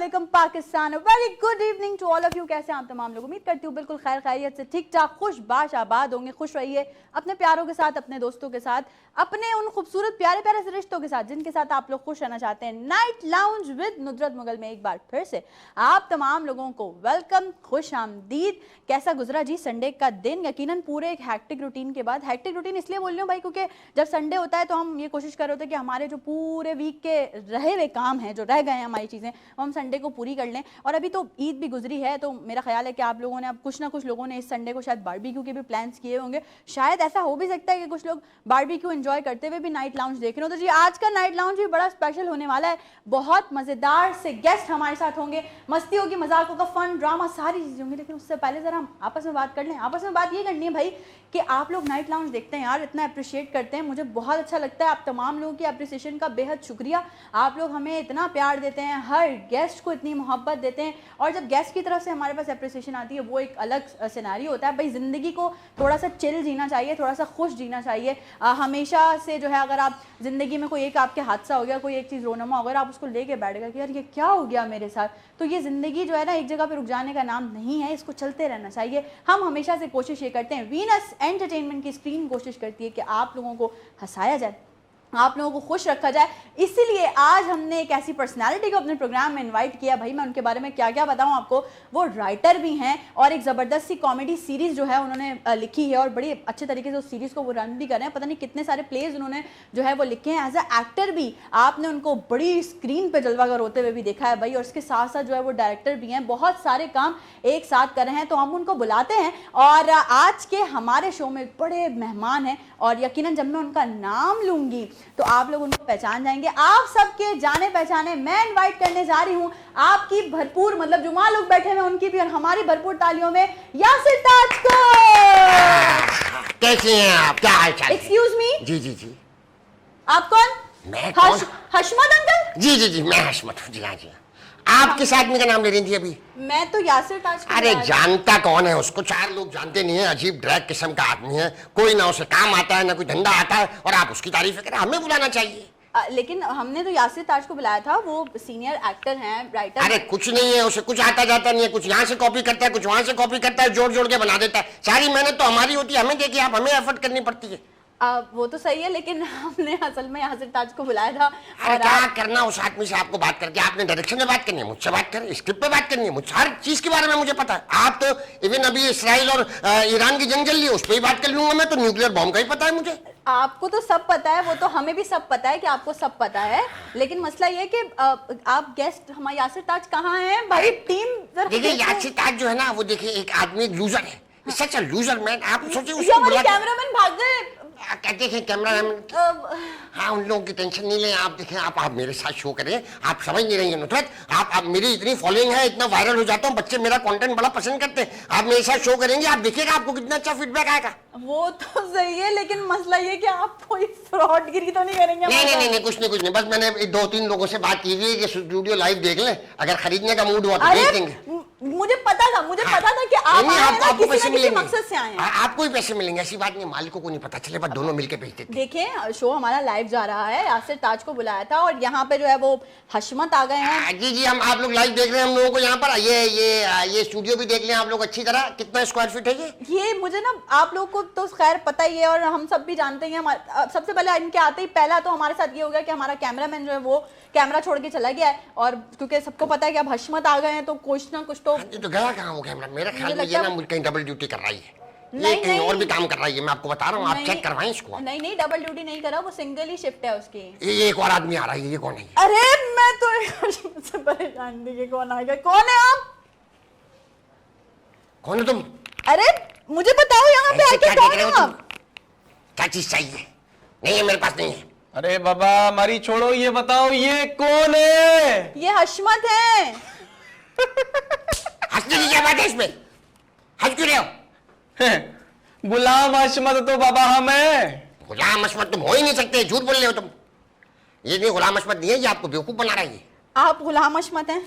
अस्सलामुअलैकुम Pakistan, very good evening to all of you. कैसे हैं आप तमाम लोग? उम्मीद करती हूँ बिल्कुल खैर खैरियत से ठीक ठाक खुश बाश आबाद होंगे। खुश रहिए अपने प्यारों के साथ, अपने दोस्तों के साथ, अपने उन खूबसूरत प्यारे प्यारे से रिश्तों के साथ जिनके साथ आप लोग खुश रहना चाहते हैं। नाइट लाउंज विद नुदरत मुगल में एक बार फिर से आप तमाम लोगों को वेलकम, खुश आमदीद। कैसा गुजरा जी संडे का दिन? यकीनन पूरे एक हैक्टिक रूटीन के बाद, हैक्टिक रूटीन इसलिए बोल रही हूँ भाई क्योंकि जब संडे होता है तो हम ये कोशिश कर रहे होते हैं कि हमारे जो पूरे वीक के रहे हुए काम हैं, जो रह गए हैं हमारी चीज़ें, हम संडे को पूरी कर लें। और अभी तो ईद भी गुजरी है, तो मेरा ख्याल है कि आप लोगों ने अब कुछ ना कुछ लोगों ने इस संडे को शायद बारबेक्यू के भी प्लान्स किए होंगे। शायद ऐसा हो भी सकता है कि कुछ लोग बारबेक्यू एंजॉय करते हुए भी नाइट लाउंज देख रहे हो। तो जी आज का नाइट लाउंज भी बड़ा स्पेशल होने वाला है। बहुत मज़ेदार से गेस्ट हमारे साथ होंगे, मस्ती होगी, मजाक होगा, फन ड्रामा सारी चीज़ें होंगी। लेकिन उससे पहले ज़रा हम आपस में बात कर लें। आपस में बात ये करनी है भाई कि आप लोग नाइट लाउंज देखते हैं यार, इतना अप्रिशिएट करते हैं, मुझे बहुत अच्छा लगता है। आप तमाम लोगों की अप्रिसिएशन का बेहद शुक्रिया। आप लोग हमें इतना प्यार देते हैं, हर गेस्ट को इतनी मोहब्बत देते हैं, और जब गेस्ट की तरफ से हमारे पास अप्रिसिएशन आती है वो एक अलग सिनेरियो होता है। भाई ज़िंदगी को थोड़ा सा चिल जीना चाहिए, थोड़ा सा खुश जीना चाहिए। हमेशा से जो है, अगर आप ज़िंदगी में कोई एक आपके हादसा हो गया, कोई एक चीज़ रोनमा हो गया, आप उसको लेके बैठ गए कि यार ये क्या हो गया मेरे साथ, तो ये ज़िंदगी जो है ना एक जगह पर रुक जाने का नाम नहीं है, इसको चलते रहना चाहिए। हम हमेशा से कोशिश ये करते हैं, वीनस एंटरटेनमेंट की स्क्रीन कोशिश करती है कि आप लोगों को हंसाया जाए, आप लोगों को खुश रखा जाए। इसीलिए आज हमने एक ऐसी पर्सनालिटी को अपने प्रोग्राम में इनवाइट किया। भाई मैं उनके बारे में क्या क्या बताऊं आपको। वो राइटर भी हैं और एक ज़बरदस्त सी कॉमेडी सीरीज़ जो है उन्होंने लिखी है, और बड़ी अच्छे तरीके से उस सीरीज़ को वो रन भी कर रहे हैं। पता नहीं कितने सारे प्लेज उन्होंने जो है वो लिखे हैं। एज अ एक्टर भी आपने उनको बड़ी स्क्रीन पर जलवागर होते हुए भी देखा है भाई, और उसके साथ साथ जो है वो डायरेक्टर भी हैं, बहुत सारे काम एक साथ कर रहे हैं। तो हम उनको बुलाते हैं, और आज के हमारे शो में बड़े मेहमान हैं, और यकीनन जब मैं उनका नाम लूँगी तो आप लोग उनको पहचान जाएंगे। आप सबके जाने पहचाने मैं इनवाइट करने जा रही हूं आपकी भरपूर, मतलब जो वहां लोग बैठे हैं उनकी भी और हमारी भरपूर तालियों में यासिर ताज को। कैसे हैं आप? क्या हाल चाल? Excuse me. जी जी जी। आप कौन? मैं कौन? हशमत अंकल? जी जी जी, मैं हशमत हूँ। जी हाँ जी हाँ। आप किस आदमी का नाम ले रही थी अभी? मैं तो यासिर ताज को। अरे जानता कौन है उसको? चार लोग जानते नहीं है। अजीब ड्रैग किस्म का आदमी है, कोई ना उसे काम आता है ना कोई धंधा आता है, और आप उसकी तारीफ करें। हमें बुलाना चाहिए। लेकिन हमने तो यासिर ताज को बुलाया था, वो सीनियर एक्टर हैं, राइटर। अरे कुछ नहीं है, उसे कुछ आता जाता नहीं है, कुछ यहाँ से कॉपी करता है, कुछ वहां से कॉपी करता है, जोड़ जोड़ के बना देता है। सारी मेहनत तो हमारी होती है, हमें देखिए आप, हमें एफर्ट करनी पड़ती है। वो तो सही है, लेकिन हमने असल में यासिर ताज को बुलाया था। और क्या करना उस आदमी से? आपको बात करके आपने डायरेक्शन में बात करनी है, मुझसे बात करें, स्क्रिप्ट पे बात करनी है, मुझे हर चीज के बारे में मुझे पता है। आप तो इवन अभी इसराइल और ईरान की जंग चल रही है, उस पर ही बात कर लूंगा मैं, तो न्यूक्लियर बॉम्ब का ही पता है मुझे। आपको तो सब पता है, वो तो हमें भी सब पता है कि आपको सब पता है, लेकिन मसला ये कि आप गेस्ट हमारे यासिर ताज कहाँ हैं भाई? टीम देखिए यासिर ताज जो है ना, वो देखिए एक आदमी लूजर है, सच है लूजर मैन। आप सोचिए हमारे कैमरामैन भाग गए। कहते हैं कैमरा, हाँ उन लोगों की टेंशन नहीं लें। आप देखें, आप मेरे साथ शो करें, आप समझ नहीं रही हैं नुसरत। आप मेरी इतनी फॉलोइंग है, इतना वायरल हो जाता हूँ, बच्चे मेरा कंटेंट बड़ा पसंद करते हैं। आप मेरे साथ शो करेंगे, आप देखिएगा आपको कितना अच्छा फीडबैक आएगा। वो तो सही है, लेकिन मसला ये कि आप कोई फ्रॉडगिरी तो नहीं करेंगे? नहीं, कुछ नहीं। बस मैंने 2-3 लोगों से बात की हुई है कि स्टूडियो लाइव देख लें, अगर खरीदने का मूड हुआ तो देख लेंगे। मुझे पता था कि आप किसी न किसी मकसद से आए हैं। आपको ही पैसे मिलेंगे, ऐसी बात नहीं, मालिकों को नहीं पता चले, बस दोनों मिलके भेजते थे। देखिए शो हमारा लाइव जा रहा है, यासिर ताज को बुलाया था, और यहाँ पे जो है वो हशमत आ गए हैं। जी हम आप लोग लाइव देख रहे हैं हम लोगों को यहाँ पर। ये स्टूडियो भी देख लें आप लोग अच्छी तरह। कितना स्क्वायर फीट है ये मुझे ना, आप लोग को तो खैर पता ही है, और हम सब भी जानते हैं। सबसे पहले इनके आते ही पहला तो हमारे साथ ये हो गया कि हमारा कैमरामैन जो है वो कैमरा छोड़ के चला गया है, और क्योंकि सबको पता है कि अब हशमत आ गए हैं तो कुछ ना कुछ तो गया कहाँ वो कैमरा? मेरा ख्याल में ये ना मुझे कहीं डबल ड्यूटी कर रही है, ये कहीं और भी काम कर रही है। मैं आपको बता रहा हूँ, आप चेक करवाएं इसको। नहीं डबल ड्यूटी नहीं करा, वो सिंगल ही शिफ्ट है उसकी। ये एक और आदमी आ रहा है, ये कौन है? अरे मैं तो से परेशान थी कि कौन आएगा। कौन है आप? कौन है तुम? अरे मुझे बताओ यहाँ पे आके कौन है आप? क्या चीज चाहिए? नहीं है मेरे पास, नहीं है। अरे बाबा हमारी छोड़ो, ये बताओ ये कौन है? ये हशमत है। हंसने की क्या बात है इसमें? हंस क्यों रहे हो? गुलाम हशमत तो बाबा हम हैं। गुलाम हशमत तुम हो ही नहीं सकते, झूठ बोल रहे हो तुम। ये नहीं गुलाम हशमत नहीं है, ये आपको बेवकूफ बना रही है। आप गुलाम हशमत हैं?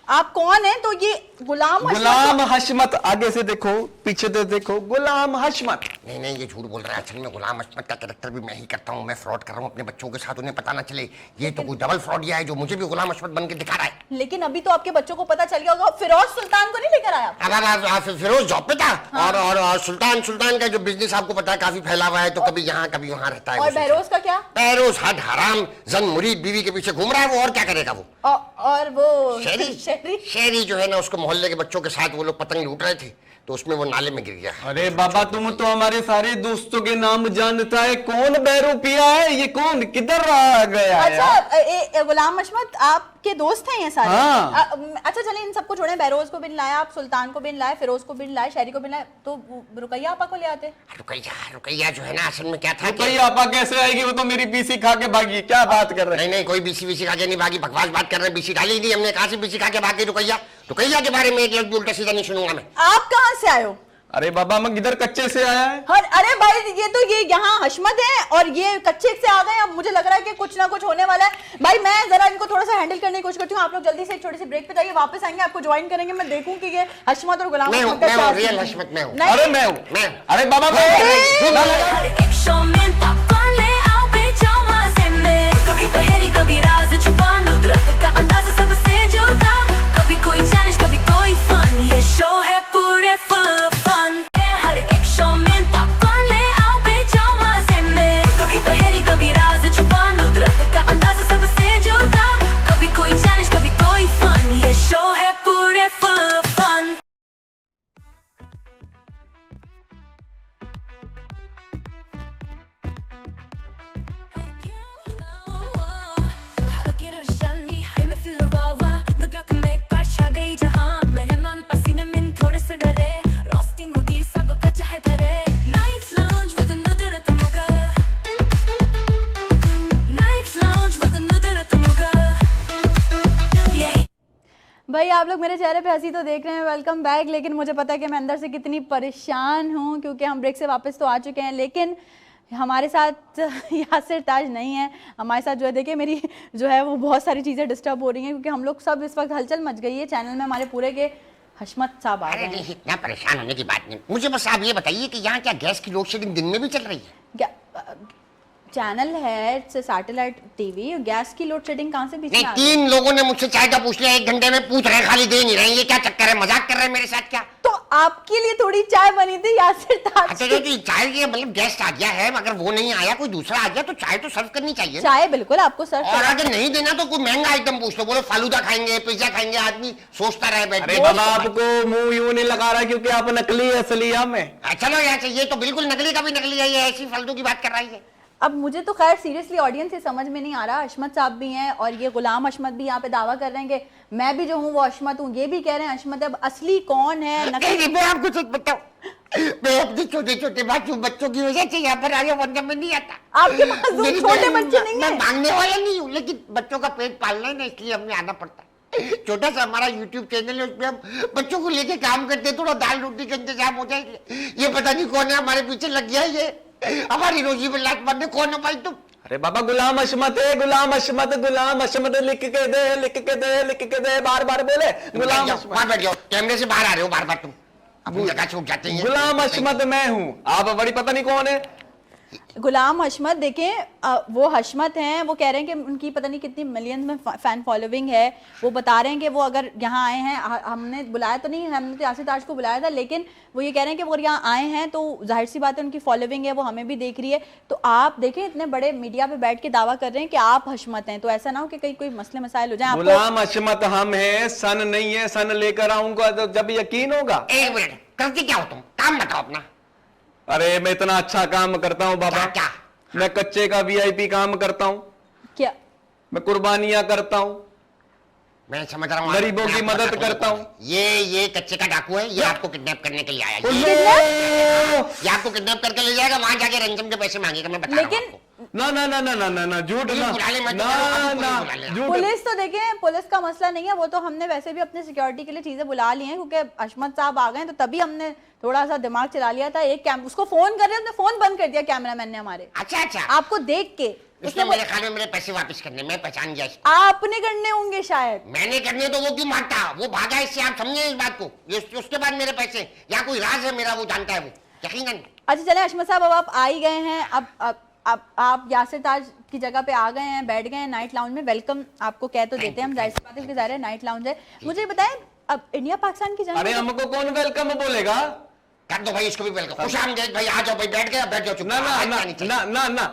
आप कौन हैं? तो ये गुलाम गुलाम हशमत, आगे से देखो पीछे से देखो, गुलाम हशमत। नहीं नहीं, ये झूठ बोल रहा है। असल में गुलाम हशमत का कैरेक्टर भी मैं ही करता हूँ। मैं फ्रॉड कर रहा हूँ अपने बच्चों के साथ, उन्हें पता ना चले। ये तो कोई डबल फ्रॉड है जो मुझे भी गुलाम हशमत बन के दिखा रहा है। लेकिन अभी तो आपके बच्चों को पता चल गया होगा, फिरोज सुल्तान को नहीं लेकर आया। अब फिरोज जॉब पे था। और सुल्तान का जो बिजनेस आपको पता है काफी फैला हुआ है, तो कभी यहाँ कभी वहाँ रहता है। और बहरोज का क्या? बहरोज हद हराम जन मुरीद बीवी के पीछे घूम रहा है वो, और क्या करेगा वो। और वो शेरी जो है ना, उसको मोहल्ले के बच्चों के साथ वो लोग पतंग लूट रहे थे, तो उसमें वो नाले में गिर गया। अरे बाबा, तुम तो हमारे सारे दोस्तों के नाम जानता है। कौन बहरूपिया है ये? कौन किधर रहा गया? अच्छा गुलाम हशमत आपके दोस्त हैं ये सारे? हाँ। अच्छा चलिए, इन सबको छोड़े, बहरोज को भी लाया, आप सुल्तान को भी लाए, फिरोज को भी लाए, शहरी को भी लाए, तो रुकैया आपा को ले आते। रुकैया जो है ना, असल में क्या था कि रुकैया आपा कैसे आएगी? वो तो मेरी बीसी खा के भागी। क्या बात कर रहे हैं? नहीं, कोई बीसी खा के नहीं भागी, बकवास बात कर रहे हैं। बीसी डाली नहीं हमने, कहा से बीसी खा के भागी रुकैया के बारे में एक लफ्ज उल्टा सीधा नहीं सुनूंगा मैं। आप कहाँ से आए हो? अरे बाबा, मैं किधर कच्चे से आया है। अरे भाई, ये यहाँ हशमत है और ये कच्चे से आ गए। अब मुझे लग रहा है कि कुछ ना कुछ होने वाला है। भाई मैं जरा इनको थोड़ा सा हैंडल करने की कोशिश करती हूँ। आप लोग जल्दी से एक छोटी सी ब्रेक पे जाइए, वापस आएंगे, आपको ज्वाइन करेंगे। मैं देखूं कि ये हशमत और गुलाम रियल हशमत मैं हूँ। अरे मैं हूँ। अरे बाबा भाई आप लोग मेरे चेहरे पे हंसी तो देख रहे हैं, वेलकम बैक। लेकिन मुझे पता है कि मैं अंदर से कितनी परेशान हूँ, क्योंकि हम ब्रेक से वापस तो आ चुके हैं, लेकिन हमारे साथ यासिर ताज नहीं है। हमारे साथ जो है, देखिए मेरी जो है वो बहुत सारी चीज़ें डिस्टर्ब हो रही हैं, क्योंकि हम लोग सब इस वक्त हलचल मच गई है चैनल में हमारे पूरे के। हशमत साहब आ गए हैं। इतना परेशान होने की बात नहीं, मुझे बस आप ये बताइए कि यहाँ क्या गैस की लोड शेडिंग दिन में भी चल रही है? क्या चैनल है सैटेलाइट टीवी, गैस की लोड शेडिंग कहाँ से बीच में आ गई? 3 लोगों ने मुझसे चाय का पूछ लिया, 1 घंटे में पूछ रहे, खाली दे नहीं रहे। ये क्या चक्कर है? मजाक कर रहे हैं मेरे साथ क्या? तो आपके लिए थोड़ी चाय बनी थी यासिर ताज। अच्छा जो चाय की मतलब गेस्ट आ गया है, अगर वो नहीं आया, कोई दूसरा आ गया, तो चाय तो सर्व करनी चाहिए। चाय बिल्कुल आपको सर्व। और अगर नहीं देना तो कोई महंगा आइटम पूछ लो, बोलो फालूदा खाएंगे, पिज्जा खाएंगे, आदमी सोचता रहे बैठ। अरे बाबा, आपको मुंह यूं नहीं लगा रहा क्योंकि आप नकली असली हमें। चलो यहाँ से, ये तो बिल्कुल नकली का भी नकली है, ये ऐसी फालतू की बात कर रही है। अब मुझे तो खैर सीरियसली ऑडियंस से समझ में नहीं आ रहा। हशमत साहब भी हैं और ये गुलाम हशमत भी यहाँ पे दावा कर रहे हैं कि मैं भी जो हूँ वो हशमत हूँ, ये भी कह रहे हैं हशमत। अब असली कौन है नकली? मैं आपको सच बताऊं, मैं अपने छोटे छोटे बच्चों की वजह से यहाँ पर आगे वरना में नहीं आता। आपके पास छोटे बच्चे नहीं मैं है? मांगने वाला नहीं हूँ, लेकिन बच्चों का पेट पालना है ना, इसलिए हमें आना पड़ता है। छोटा सा हमारा YouTube चैनल है, उसमें हम बच्चों को लेके काम करते हैं, थोड़ा दाल रोटी का इंतजाम हो जाए। ये पता नहीं कौन है हमारे पीछे लग गया, ये हमारी रोजी में लात मारने। कौन हो भाई तुम? अरे बाबा, गुलाम हशमत है, गुलाम हशमत, गुलाम हशमत, लिख के दे, लिख के दे, लिख के दे, बार बार बोले गुलाम हशमत। वहां बैठ जाओ, कैमरे से बाहर आ रहे हो बार बार तुम, अपनी जगह छूट जाते हैं। गुलाम हशमत मैं हूँ, आप बड़ी पता नहीं कौन है। गुलाम हशमत देखें, वो हशमत हैं, वो कह रहे हैं कि उनकी पता नहीं कितनी मिलियंस में फैन फॉलोइंग है। वो बता रहे हैं कि वो अगर यहाँ आए हैं, हमने बुलाया तो नहीं, हमने तो यासिर ताज को बुलाया था, लेकिन वो ये कह रहे हैं कि वो अगर यहाँ आए हैं तो जाहिर सी बात है उनकी फॉलोइंग है, वो हमें भी देख रही है। तो आप देखें, इतने बड़े मीडिया पे बैठ के दावा कर रहे हैं कि आप हशमत हैं, तो ऐसा ना हो कि कहीं कोई मसले मसाइल हो जाए। गुलाम हशमत हम है, सन नहीं है। सन लेकर आऊंगा तो जब यकीन होगा। 1 मिनट, करते क्या हो तुम? काम बताओ अपना। अरे मैं इतना अच्छा काम करता हूँ बाबा। क्या? मैं कच्चे का VIP काम करता हूँ। क्या? मैं कुर्बानियां करता हूँ, मैं समझ रहा हूँ, गरीबों की मदद करता हूँ। ये कच्चे का डाकू है, ये आपको किडनैप करने के लिए आया है। ये आपको किडनैप करके ले जाएगा, वहां जाके रंजम के पैसे मांगेगा, मैं बता रहा हूं आपको। ना ना ना ना ना ना ना झूठ ना ना झूठ। पुलिस तो देखें, पुलिस का मसला नहीं है, वो तो हमने वैसे भी अपने सिक्योरिटी के लिए चीजें बुला ली हैं, क्योंकि हशमत साहब आ गए तो तभी हमने थोड़ा सा दिमाग चला लिया था। उसको फोन कर रहे हैं, उसने फोन बंद कर दिया कैमरामैन ने हमारे। अच्छा आपको देख के इसने मेरे ख्याल में मेरे पैसे वापस करने, मैं पहचान गया इसको। आपने करने होंगे शायद। मैंने करने तो वो क्यों मांगता, वो भागा इससे, आप समझे इस बात को। उसके बाद मेरे पैसे, या कोई राज है मेरा, वो जानता है वो, यकीनन। अच्छा चले अशमत साहब, अब आप आ ही गए हैं, अब आप यासिर ताज की जगह पे आ गए हैं, बैठ गए हैं नाइट लाउंज में, वेलकम आपको कह तो देते हैं हम, जाहिर सी बात है, क्योंकि ज़ाहिर है नाइट लाउंज है। मुझे बताएं, अब इंडिया पाकिस्तान की जंग, अरे हमको कौन वेलकम बोलेगा? कर दो भाई इसको भी वेलकम, खुश आमदीद भाई, आ जाओ भाई, बैठ गया, बैठ जाओ, चुप। ना ना ना ना ना ना,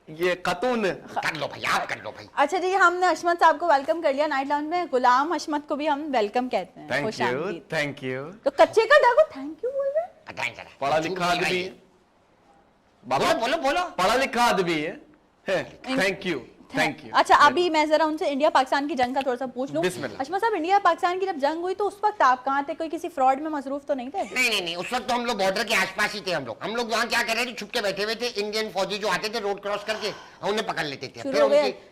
ये खातून कर लो भाई, आप कर लो भाई। अच्छा जी, हमने अशमत साहब को वेलकम कर लिया नाइट लाउंज में, गुलाम अशमत को भी हम वेलकम कहते हैं, थैंक खुश यू आमदीद। Thank you. तो कच्चे का डाको थैंक यू बोल रहे हैं? बताएं जरा, पढ़ा लिखा आदमी है बाबा, बोलो बोलो बोलो। पढ़ा लिखा आदमी है, थैंक यू थैंक यू। अच्छा अभी मैं जरा उनसे इंडिया पाकिस्तान की जंग का थोड़ा सा पूछ लूं। बिस्मिल्लाह। अशमत साहब, इंडिया पाकिस्तान की जब जंग हुई तो उस वक्त आप कहाँ थे? कोई किसी फ्रॉड में मसरूफ तो नहीं थे? नहीं, उस वक्त तो हम लोग बॉर्डर के आसपास ही थे। हम लोग वहाँ क्या कर रहे थे, छुप के बैठे हुए थे। इंडियन फौजी जो आते थे रोड क्रॉस करके, हम उन्हें पकड़ लेते थे।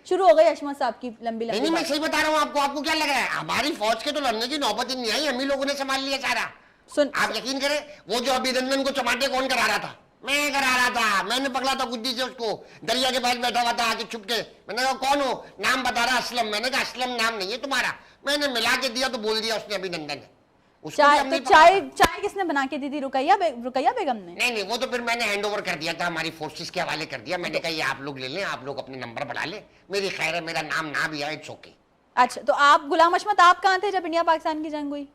शुरू हो गई अशमत साहब की लंबी नहीं, मैं सही बता रहा हूँ आपको। आपको क्या लग रहा है, हमारी फौज के तो लड़ने की नौबत ही नहीं आई, हम ही लोगों ने संभाल लिया सारा। आप यकीन करें, वो जो अभिनंदन को चमाटे कौन करा रहा था? मैं करा रहा था। मैंने पकड़ा था गुद्दी से उसको, दरिया के पास बैठा हुआ था आके छुप के। मैंने कहा कौन हो? नाम बता रहा असलम। मैंने कहा असलम नाम नहीं है तुम्हारा। मैंने मिला के दिया तो बोल दिया उसने अभिनंदन है। चाय किसने बना के दी थी? रुकैया बेगम ने? नहीं, वो तो फिर मैंने हैंड ओवर कर दिया था, हमारी फोर्सेस के हवाले कर दिया। मैंने कहा ये आप लोग ले लें, आप लोग अपने नंबर बढ़ा लें, मेरी खैर है, मेरा नाम ना भी आए, इट्स ओके। अच्छा, तो आप गुलाम अशमत, आप कहाँ थे जब इंडिया पाकिस्तान की जंग हुई?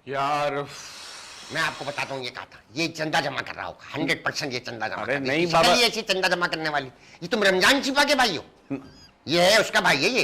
यार मैं आपको बताता हूँ, ये कहा था, ये चंदा जमा कर रहा होगा 100%। ये चंदा जमा अरे कर नहीं बाबा, ये ऐसी चंदा जमा करने वाली, ये तुम रमजान छिपा के भाई हो? ये है उसका भाई है ये।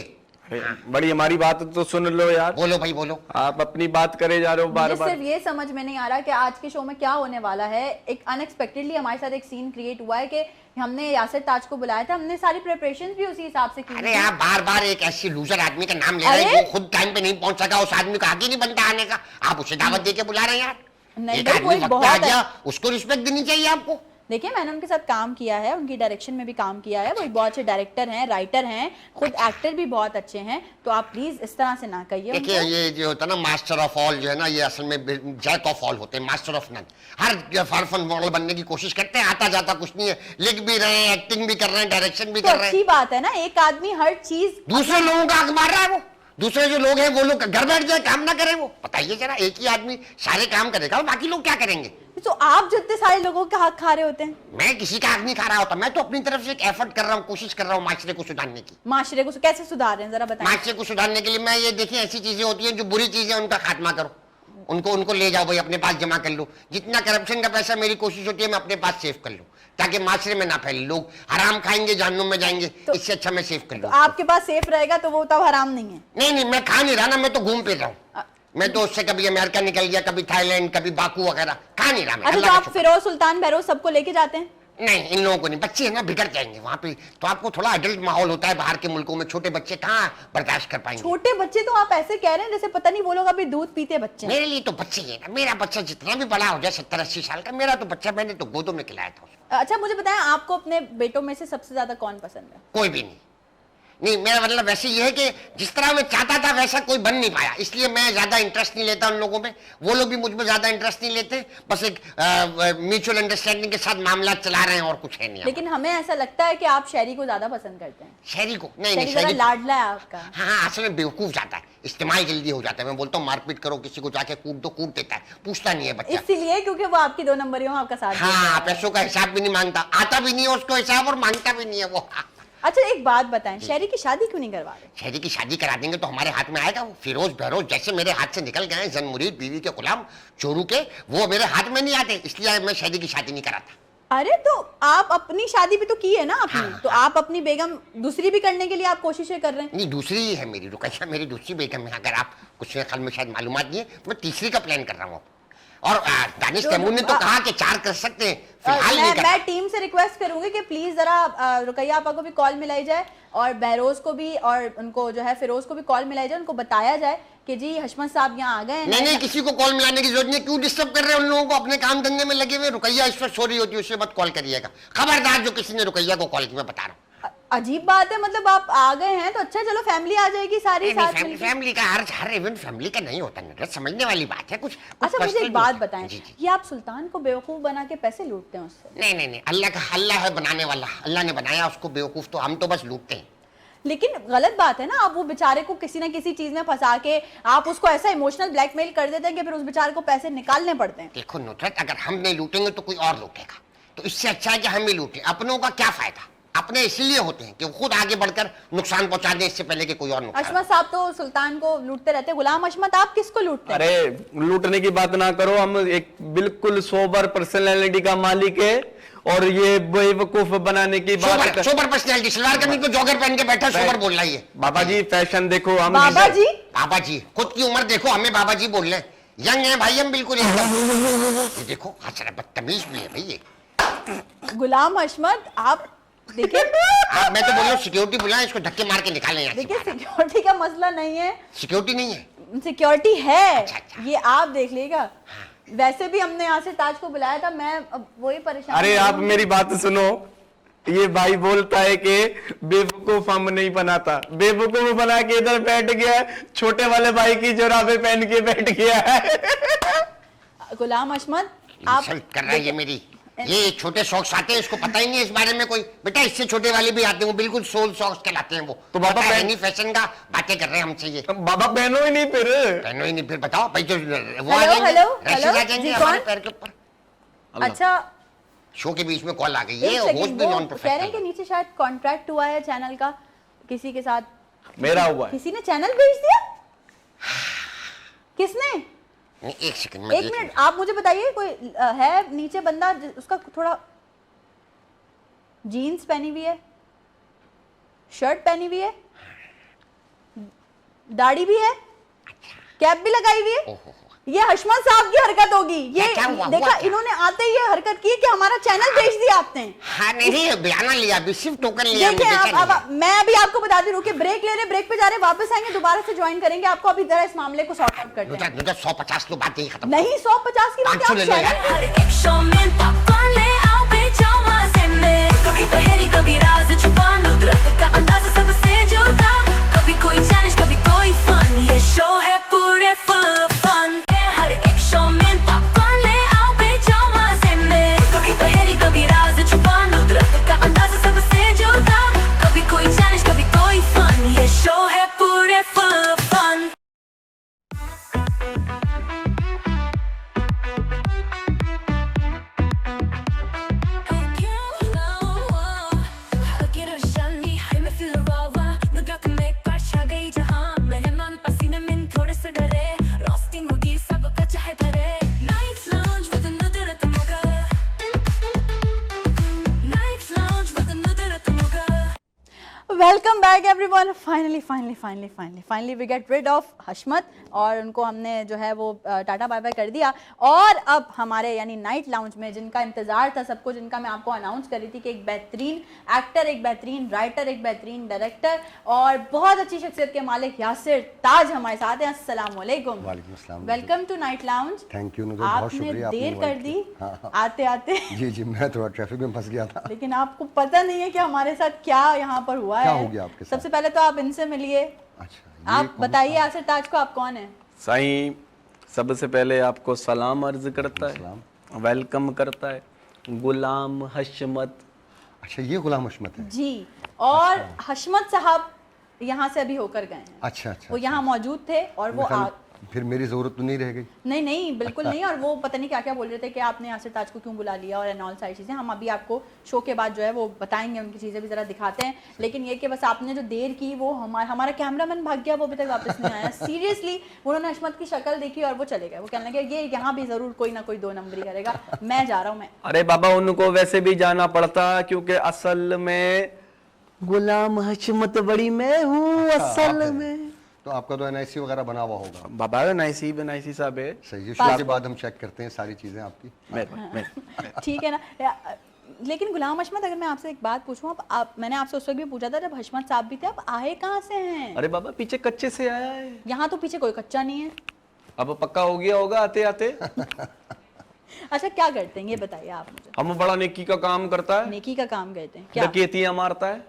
बड़ी हमारी बात तो सुन लो यार। बोलो भाई बोलो। आप अपनी बात करे जा रहे हो बार बार। सिर्फ ये समझ में नहीं आ रहा कि आज के शो में क्या होने वाला है। एक अनएक्सपेक्टेडली हमारे साथ एक सीन क्रिएट हुआ है कि हमने यासिर ताज को बुलाया था, हमने सारी प्रिपरेशंस भी उसी हिसाब से की। अरे आप बार बार एक ऐसी लूजर आदमी का नाम ले रहे हैं, वो खुद टाइम पे नहीं पहुंच सका, उस आदमी का आगे नहीं बनता आने का, आप उसे दावत दे के बुला रहे हैं यार। एक आदमी वक्त आ गया, उसको रिस्पेक्ट देनी चाहिए आपको। देखिए, मैंने उनके साथ काम किया है, उनकी डायरेक्शन में भी काम किया है, वो एक बहुत अच्छे डायरेक्टर हैं, राइटर हैं, खुद एक्टर भी बहुत अच्छे हैं, तो आप प्लीज इस तरह से ना कहिए। देखिए, ये जो होता है ना मास्टर ऑफ ऑल, जो है ना, ये असल में जैक ऑफ ऑल होते हैं, मास्टर ऑफ नन। हर फन मॉडल बनने की कोशिश करते हैं, आता जाता कुछ नहीं है, लिख भी रहे हैं, एक्टिंग भी कर रहे हैं, डायरेक्शन भी कर रहे हैं। अच्छी बात है ना, एक आदमी हर चीज। दूसरे लोगों का हक मार रहा है वो, दूसरे जो लोग हैं वो लोग घर बैठ जाए, काम ना करें। वो बताइए जरा, एक ही आदमी सारे काम करेगा, बाकी लोग क्या करेंगे? तो आप जितने सारे लोगों का हक खा रहे होते हैं। मैं किसी का हक नहीं खा रहा होता, मैं तो अपनी तरफ से एक एफर्ट कर रहा हूँ, कोशिश कर रहा हूँ माशरे को सुधारने की। माशरे को कैसे सुधार रहे हैं जरा बताएं। माशरे को सुधारने के लिए मैं ये देखिए, ऐसी चीजें होती हैं जो बुरी चीजें, उनका खात्मा करो, उनको ले जाओ भाई, अपने पास जमा कर लो। जितना करप्शन का पैसा मेरी कोशिश होती है मैं अपने पास सेव कर लूं, ताकि माशरे में ना फैले। लोग हराम खाएंगे, जहन्नुम में जाएंगे, तो इससे अच्छा मैं सेव कर लूं। तो आपके पास सेफ रहेगा तो वो तब हराम नहीं है। नहीं, मैं खा नहीं रहा ना, मैं तो घूम फिर रहा हूँ। मैं तो उससे कभी अमेरिका निकल गया, कभी थाईलैंड, कभी बाकू वगैरह, खा नहीं रहा मैं। अच्छा, तो आप फिरोज, सुल्तान, बहरोज सबको लेके जाते हैं? नहीं, इन लोगों को नहीं, बच्चे हैं ना, बिगड़ जाएंगे वहाँ पे। तो आपको थोड़ा अडल्ट माहौल होता है बाहर के मुल्कों में, छोटे बच्चे कहाँ बर्दाश्त कर पाएंगे। छोटे बच्चे तो आप ऐसे कह रहे हैं जैसे पता नहीं वो लोग अभी दूध पीते बच्चे। मेरे लिए तो बच्चे ही है ना, मेरा बच्चा जितना भी बड़ा हो जाए, 70-80 साल का, मेरा तो बच्चा, मैंने तो गोदों में खिलाया था उसको। अच्छा, मुझे बताएं, आपको अपने बेटों में से सबसे ज्यादा कौन पसंद है? कोई भी नहीं, मेरा मतलब वैसे ये है कि जिस तरह मैं चाहता था वैसा कोई बन नहीं पाया, इसलिए मैं ज्यादा इंटरेस्ट नहीं लेता उन लोगों में। वो लोग भी मुझ में ज्यादा इंटरेस्ट नहीं लेते, बस एक म्यूचुअल अंडरस्टैंडिंग के साथ मामला चला रहे हैं, और कुछ है नहीं। लेकिन हमें ऐसा लगता है कि आप शहरी को ज्यादा पसंद करते हैं। शहरी को नहीं, शहरी लाडला है आपका। हाँ, असल में बेवकूफ जाता है, इस्तेमाल जल्दी हो जाता है। मैं बोलता हूँ मारपीट करो किसी को, जाके कूट दो, कूट देता है, पूछता नहीं है बच्चा। इसीलिए क्योंकि वो आपकी 2 नंबरियों में आपका साथ। हाँ, पैसों का हिसाब भी नहीं मांगता, आता भी नहीं है उसको हिसाब, और मांगता भी नहीं है वो। अच्छा, एक बात बताएं, शहरी की शादी क्यों नहीं करवा रहे? शहरी की शादी करा देंगे तो हमारे हाथ में आएगा वो। फिरोज बहरोज जैसे मेरे हाथ से निकल गए जन मुरीद, बीवी के गुलाम, चोरू के, वो मेरे हाथ में नहीं आते, इसलिए मैं शहरी की शादी नहीं कराता। अरे तो आप अपनी शादी भी तो की है ना आपने। हाँ, तो आप अपनी बेगम दूसरी भी करने के लिए आप कोशिशें कर रहे हैं। नहीं, दूसरी ही है मेरी, रुकैया मेरी दूसरी बेगम है। अगर आप कुछ ख्याल में शायद मालूमात नहीं है, मैं तीसरी का प्लान कर रहा हूँ। और दानिश तैमूर ने तो कहा कि 4 कर सकते हैं, फिलहाल नहीं कर। मैं टीम से रिक्वेस्ट करूंगी कि प्लीज जरा रुकैया आपा को भी कॉल मिलाई जाए, और बहरोज को भी, और उनको जो है फिरोज को भी कॉल मिलाई जाए, उनको बताया जाए कि जी हशमत साहब यहाँ आ गए। नहीं, किसी को कॉल मिलाने की जरूरत नहीं है। क्यों डिस्टर्ब कर रहे हैं उन लोगों को, अपने काम धंधे में लगे हुए। रुकैया इस वक्त सो रही होती है, उसके बाद कॉल करिएगा। खबरदार जो किसी ने रुकैया को कॉल किया, मैं बता रहा हूँ। अजीब बात है, मतलब आप आ गए हैं तो अच्छा, चलो फैमिली आ जाएगी सारी साथ फैमिली मिलके। फैमिली का हर इवेंट फैमिली का नहीं होता नुसरत, समझने वाली बात है कुछ अच्छा मुझे personal एक बात नहीं होता। बताएं, जी, जी। ये आप सुल्तान को बेवकूफ बना के पैसे लूटते हैं उससे? नहीं, अल्लाह है बनाने वाला, अल्लाह ने बनाया उसको बेवकूफ, तो हम तो बस लूटते हैं। लेकिन गलत बात है ना, आप वो बेचारे को किसी ना किसी चीज में फंसा के आप उसको ऐसा इमोशनल ब्लैकमेल कर देते हैं कि फिर उस बेचारे को पैसे निकालने पड़ते हैं। देखो नुसरत, अगर हम नहीं लूटेंगे तो कोई और लूटेगा, तो इससे अच्छा है कि हम ही लूटें। अपनों का क्या फायदा, अपने इसलिए होते हैं कि वो खुद आगे बढ़कर नुकसान पहुंचा दें इससे पहले कि कोई और नुकसान। अशमत साहब तो सुल्तान को लूटते रहते हैं। गुलाम अशमत, आप किसको लूटते हैं? अरे लूटने की बात ना करो, हम एक बिल्कुल सोबर पर्सनैलिटी का मालिक है, और ये बेवकूफ बनाने की बात सोबर पर्सनैलिटी, सलवार कमीज पे जॉगर पहन के बैठा सोबर बोल रहा है। बाबा जी फैशन देखो, हम बाबा जी खुद की उम्र देखो, हमें बाबा जी बोल रहे हैं, यंग है भाई हम बिल्कुल एकदम। ये देखो बदतमीज भी है भाई ये। गुलाम अशमत आप देखिए, मैं तो बोल रहा हूँ सिक्योरिटी बुलाएं, इसको धक्के मार के निकालें यहाँ से। देखिए सिक्योरिटी का मसला नहीं है, सिक्योरिटी नहीं है, सिक्योरिटी है। अच्छा। ये आप देख लीजिएगा। वैसे भी हमने यहाँ से ताज को बुलाया था, मैं अब वही परेशान। अरे आप मेरी बात सुनो, ये भाई बोलता है कि बेवकूफ हम नहीं बनाता, बेवकूफ बना के इधर बैठ गया, छोटे वाले भाई की जोराबे पहन के बैठ गया है। गुलाम अशमत आप इंसल्ट कर रहा है ये मेरी, ये छोटे सॉक्स आते हैं, इसको पता ही नहीं है इस बारे में कोई। बेटा इससे छोटे वाले भी आते हैं, वो बिल्कुल सोल सॉक्स कहलाते हैं वो। तो बाबा नहीं फैशन का बातें कर रहे हैं हमसे ये। बाबा पहनो ही नहीं फिर, पहनो ही नहीं फिर, बताओ भाई जो वो आ हेलो, जाएंगे, हेलो, रैशेस हेलो, आ जाएंगे जी, हमारे कौन? पैर के ऊपर। अच्छा शो के बीच में कॉल आ गई है, एक होस्ट सेकंड, भी वो नॉन कह रहे हैं कि प्रोफेशनल। नीचे शायद कॉन्ट्रैक्ट हुआ है चैनल का किसी के साथ। मेरा हुआ है। किसी ने चैनल भेज दिया? किसने? एक सेकंड में एक मिनट, आप मुझे बताइए, कोई है नीचे बंदा उसका थोड़ा जीन्स पहनी हुई है, शर्ट पहनी हुई है, दाढ़ी भी है, कैप भी लगाई हुई है। ये हशमत साहब की हरकत होगी ये। क्या हुआ? देखा हुआ क्या? इन्होंने आते ही ये हरकत की कि हमारा चैनल भेज दिया आपने। हाँ नहीं बयाना लिया, अभी सिर्फ टोकन लिया हमने, देखिए बेचा नहीं है। मैं अभी आपको बताती हूँ कि ब्रेक ले रहे, ब्रेक पे जा रहे, वापस आएंगे, दोबारा से ज्वाइन करेंगे आपको। अभी जरा इस मामले को सॉर्ट आउट करते हैं। 150 तो बात यही खत्म। नहीं 150 की बात 500 ले लो है, यार। आप हर एक शो में पॉपकॉर्न ले आओ बेचो मजे में, कभी पहेली कभी राज छुपा, नुसरत का अंदाज सबसे जुदा, कभी कोई चैलेंज कभी कोई फन, ये शो है पूरे फुल फन। हर एक शो में पॉपकॉर्न ले आओ बेचो मजे में, कभी पहेली कभी राज छुपा, नुसरत का अंदाज सबसे जुदा, कभी कोई चैलेंज कभी कोई फन, ये शो है पूरे full fun. Welcome back everyone. Finally we get rid of Hashmat, और उनको हमने जो है वो टाटा बाय बाय कर दिया। और अब हमारे यानी नाइट लाउंज में जिनका इंतजार था सबको, जिनका मैं आपको अनाउंस कर रही थी कि एक बेहतरीन एक्टर, एक बेहतरीन राइटर, एक बेहतरीन डायरेक्टर और बहुत अच्छी शख्सियत के मालिक यासिर ताज हमारे साथ हैं। अस्सलाम वालेकुम। वालेकुम अस्सलाम। Welcome to night lounge. Thank you Nusrat, बहुत आपने शुक्रिया, आपने देर कर इनवाइट दी किया। हाँ। आते आते। जी मैं थोड़ा ट्रैफिक में फंस गया था। लेकिन आपको पता नहीं है कि हमारे साथ क्या यहाँ पर हुआ क्या है। हो गया आपके साथ? सबसे पहले तो आप इनसे मिलिए। अच्छा ये आप कौन बताइए सा? यासिर ताज को आप कौन है? साईं सबसे पहले आपको सलाम अर्ज करता है, सलाम। वेलकम करता है गुलाम हशमत। अच्छा ये गुलाम हशमत है। जी, और हशमत साहब यहाँ से अभी होकर गए हैं। अच्छा अच्छा वो यहाँ मौजूद थे और वो मेरे ख्याल फिर मेरी जरूरत तो नहीं रह गई। नहीं बिल्कुल नहीं। और वो पता नहीं क्या क्या बोल रहे थे कि आपने यासिर ताज को क्यों बुला लिया और एंड ऑल सारी चीज़ें। हम अभी आपको शो के बाद जो है वो बताएंगे, उनकी चीज़ें भी ज़रा दिखाते हैं। लेकिन ये कि बस आपने जो देर की वो हमारा कैमरामैन भाग गया, वो अभी तक वापस नहीं आया। सीरियसली उन्होंने हशमत की शक्ल देखी और वो चले गए। वो कहने लगे ये यहाँ भी ज़रूर कोई ना कोई दो नंबरी करेगा, मैं जा रहा हूँ। मैं अरे बाबा उनको वैसे भी जाना पड़ता क्योंकि असल में गुलाम हशमत बड़ी मैं हूँ असल में। तो आपका तो NIC वगैरह बना हुआ होगा। बाबा नाइसी साहब है। सही है, शो के बाद हम चेक करते हैं सारी चीजें आपकी। ठीक है ना। लेकिन गुलाम हशमत, अगर मैं आपसे एक बात पूछूं, आप मैंने आपसे उस वक्त भी पूछा था जब हशमत साहब भी थे, आप आए कहाँ से हैं? अरे बाबा पीछे कच्चे से आया है, यहाँ तो पीछे कोई कच्चा नहीं है। अब पक्का हो गया होगा आते आते। अच्छा क्या करते हैं ये बताइए आप मुझे। हम बड़ा नेकी का काम करता है, नेकी का काम करते हैं क्या? डकैतियां मारता है,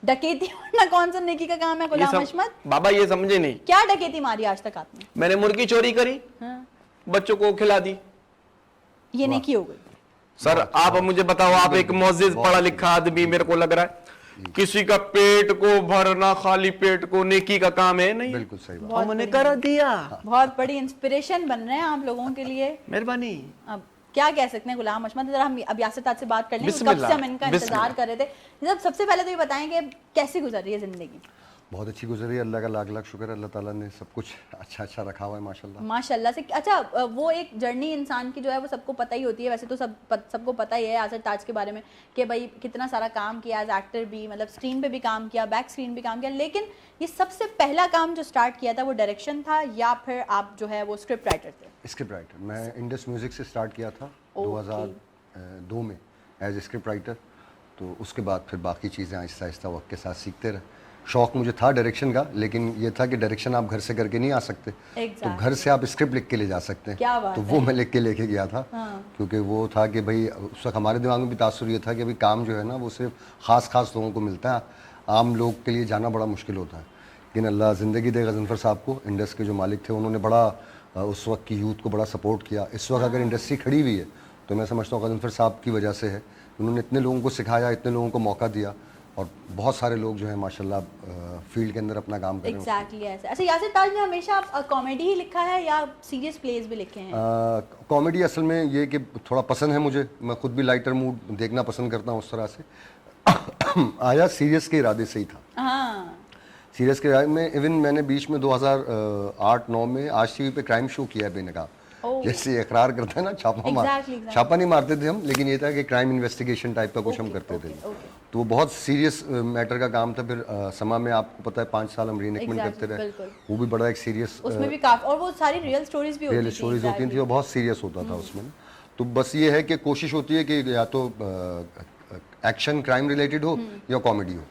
डकैती वरना कौन सा नेकी का काम है गुलाम हशमत? बाबा ये समझे नहीं, क्या डकैती मारी आज तक आपने? मैंने मुर्गी चोरी करी, हाँ। बच्चों को खिला दी। ये नेकी हो गई। सर आप अब मुझे बताओ, आप एक मौजिज पढ़ा लिखा आदमी, मेरे को लग रहा है किसी का पेट को भरना, खाली पेट को नेकी का काम है नहीं? बिल्कुल सही बात। हमने कर दिया। बहुत बड़ी इंस्पिरेशन बन रहे हैं आप लोगों के लिए। मेहरबानी। अब क्या कह सकते हैं गुलाम हशमत? जरा हम अब यासिर ताज से बात कर लें, कब बिस्मिल्लाह, से हम इनका इंतजार बिस्मिल्लाह। कर रहे थे। जब सबसे पहले तो ये बताएं कि कैसी गुजर रही है जिंदगी? बहुत अच्छी गुजरी है, अल्लाह का लाख लाख शुक्र है, अल्लाह ताला ने सब कुछ अच्छा अच्छा रखा हुआ है माशाल्लाह। माशाल्लाह से। अच्छा, वो एक जर्नी इंसान की जो है वो सबको पता ही होती है, वैसे तो सबको पता ही है यासिर ताज के बारे में कि भाई कितना सारा काम किया, एज एक्टर भी, मतलब स्क्रीन पे भी काम किया, बैक स्क्रीन भी काम किया, लेकिन ये सबसे पहला काम जो स्टार्ट किया था वो डायरेक्शन था या फिर आप जो है वो स्क्रिप्ट राइटर थे? स्क्रिप्ट राइटर, मैं इंडस म्यूजिक से स्टार्ट किया था 2002 में एज ए स्क्रिप्ट राइटर। तो उसके बाद फिर बाकी चीज़ें आहिस्ता आहिस्ता वक्त के साथ सीखते रहे। शौक मुझे था डायरेक्शन का, लेकिन ये था कि डायरेक्शन आप घर से करके नहीं आ सकते। तो घर से आप स्क्रिप्ट लिख के ले जा सकते हैं। क्या बात तो वो मैं लिख के लेके गया था। क्योंकि वो था कि भाई उस वक्त हमारे दिमाग में भी तासुर ये था कि भाई काम जो है ना वो सिर्फ ख़ास लोगों को मिलता है, आम लोग के लिए जाना बड़ा मुश्किल होता है। लेकिन अल्लाह ज़िंदगी दे गज़नफ़र साहब को, इंडस्ट्री के जो मालिक थे, उन्होंने बड़ा उस वक्त की यूथ को बड़ा सपोर्ट किया। इस वक्त अगर इंडस्ट्री खड़ी हुई है तो मैं समझता हूँ गज़नफ़र साहब की वजह से है। उन्होंने इतने लोगों को सिखाया, इतने लोगों को मौका दिया, और बहुत सारे लोग जो है माशाल्लाह फील्ड के अंदर अपना काम कर रहे हैं। एग्जैक्टली ऐसे। अच्छा, यासिर ताज ने हमेशा कॉमेडी ही लिखा है या सीरियस प्लेस भी लिखे हैं? कॉमेडी असल में ये कि थोड़ा पसंद है मुझे, मैं खुद भी लाइटर मूड देखना पसंद करता हूँ उस तरह से। आया सीरियस के इरादे से ही था। हाँ, सीरियस के इरादे में इवन मैंने बीच में 2008-9 में आज टीवी पे क्राइम शो किया है बेनकाब। जैसे इकरार करते हैं ना, Exactly. छापा नहीं मारते थे हम, लेकिन ये था कि क्राइम इन्वेस्टिगेशन टाइप का कुछ हम करते थे। तो वो बहुत सीरियस मैटर का काम था। फिर समा में आपको पता है 5 साल हम रीएनैक्टमेंट करते रहे, बिल्कुल। वो भी बड़ा एक सीरिस उसमें भी काफी, और वो सारी रियल स्टोरीज भी होती रियल थी। स्टोरीज होती थी और बहुत सीरियस होता था उसमें। तो बस ये है कि कोशिश होती है कि या तो एक्शन क्राइम रिलेटेड हो या कॉमेडी हो।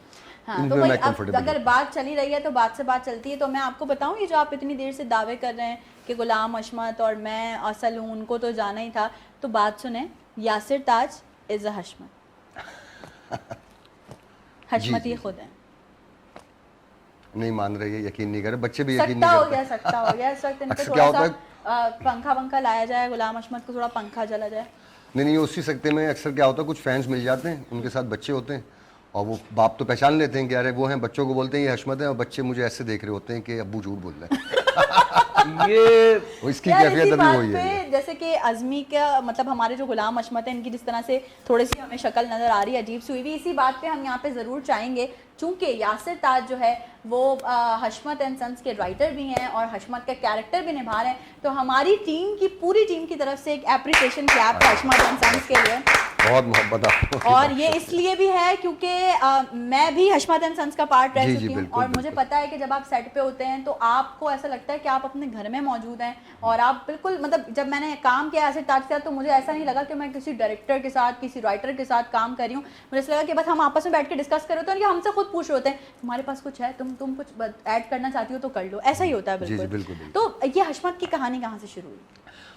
हाँ, इनमें तो भाई मैं अब कंफर्टेबल अगर बात चली रही है तो बात से बात चलती है, तो मैं आपको बताऊं, ये जो आप इतनी देर से दावे कर रहे हैं कि गुलाम हशमत और मैं असल हूँ, उनको तो जाना ही था, तो बात सुने, यासिर ताज इज अ हशमत। हशमत ही खुद है। नहीं मान रही है, यकीन नहीं कर रहे, बच्चे भी यकीन सकता नहीं हो करते। गया, सकता हो गया। इस वक्त इनको अक्सर क्या थोड़ा होता सा पंखा वंखा लाया जाए, गुलाम हशमत को थोड़ा पंखा जला जाए। नहीं, उसी सकते में अक्सर क्या होता है, कुछ फैंस मिल जाते हैं, उनके साथ बच्चे होते हैं, और वो बाप तो पहचान लेते हैं कि अरे वो हैं, बच्चों को बोलते हैं ये हशमत है, और बच्चे मुझे ऐसे देख रहे होते हैं कि अब्बू झूठ बोल रहे हैं। ये वो इसकी यार, कैफियत इसी अभी बात वही है। पे जैसे कि अज़मी का मतलब हमारे जो गुलाम हशमत है, इनकी जिस तरह से थोड़ी सी हमें शक्ल नज़र आ रही है अजीब सी हुई, इसी बात पे हम यहाँ पे ज़रूर चाहेंगे, चूँकि यासिर ताज जो है वो हशमत एंड सन्स के राइटर भी हैं और हशमत का कैरेक्टर भी निभा रहे हैं, तो हमारी टीम की पूरी टीम की तरफ से एक appreciation clap Hashmat and sons के लिए। बहुत मोहब्बत आपको। और ये इसलिए भी है क्योंकि मैं भी हशमत एंड सन्स का पार्ट रह जी, चुकी हूँ, बिल्कुल, और मुझे पता है कि जब आप सेट पे होते हैं तो आपको ऐसा लगता है कि आप अपने घर में मौजूद हैं, और आप बिल्कुल, मतलब जब मैंने काम किया यासिर ताज के साथ तो मुझे ऐसा नहीं लगा कि मैं किसी डायरेक्टर के साथ, किसी राइटर के साथ काम कर रही हूँ। मुझे ऐसा लगा कि बस हम आपस में बैठ के डिस्कस कर रहे होते हैं, और ये हमसे खुद पूछ रहे होते हैं तुम्हारे पास कुछ है, तुम कुछ ऐड करना चाहती हो तो कर लो, ऐसा ही होता है। जी, बिल्कुल, बिल्कुल। तो ये हशमत की कहानी कहाँ से शुरू हुई?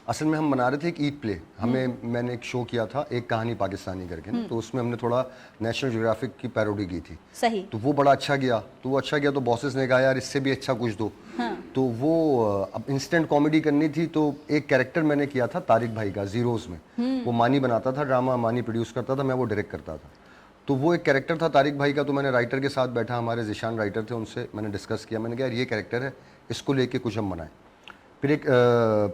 असल में हम बना रहे थे एक ईद प्ले, मैंने एक शो किया था, एक कहानी पाकिस्तानी करके ना, तो उसमें हमने थोड़ा नेशनल ज्योग्राफिक की पैरोडी की थी। सही। तो वो बड़ा अच्छा गया, तो बॉसेस ने कहा यार इससे भी अच्छा कुछ दो। तो वो अब इंस्टेंट कॉमेडी करनी थी, तो एक कैरेक्टर मैंने किया था तारिक भाई का, जीरोज में। वो मानी बनाता था ड्रामा, मानी प्रोड्यूस करता था, मैं वो डायरेक्ट करता था। तो वो एक कैरेक्टर था तारिक भाई का, तो मैंने राइटर के साथ बैठा, हमारे जिशान राइटर थे, उनसे मैंने डिस्कस किया, मैंने कहा यार ये कैरेक्टर है, इसको लेके कुछ हम बनाएं। फिर एक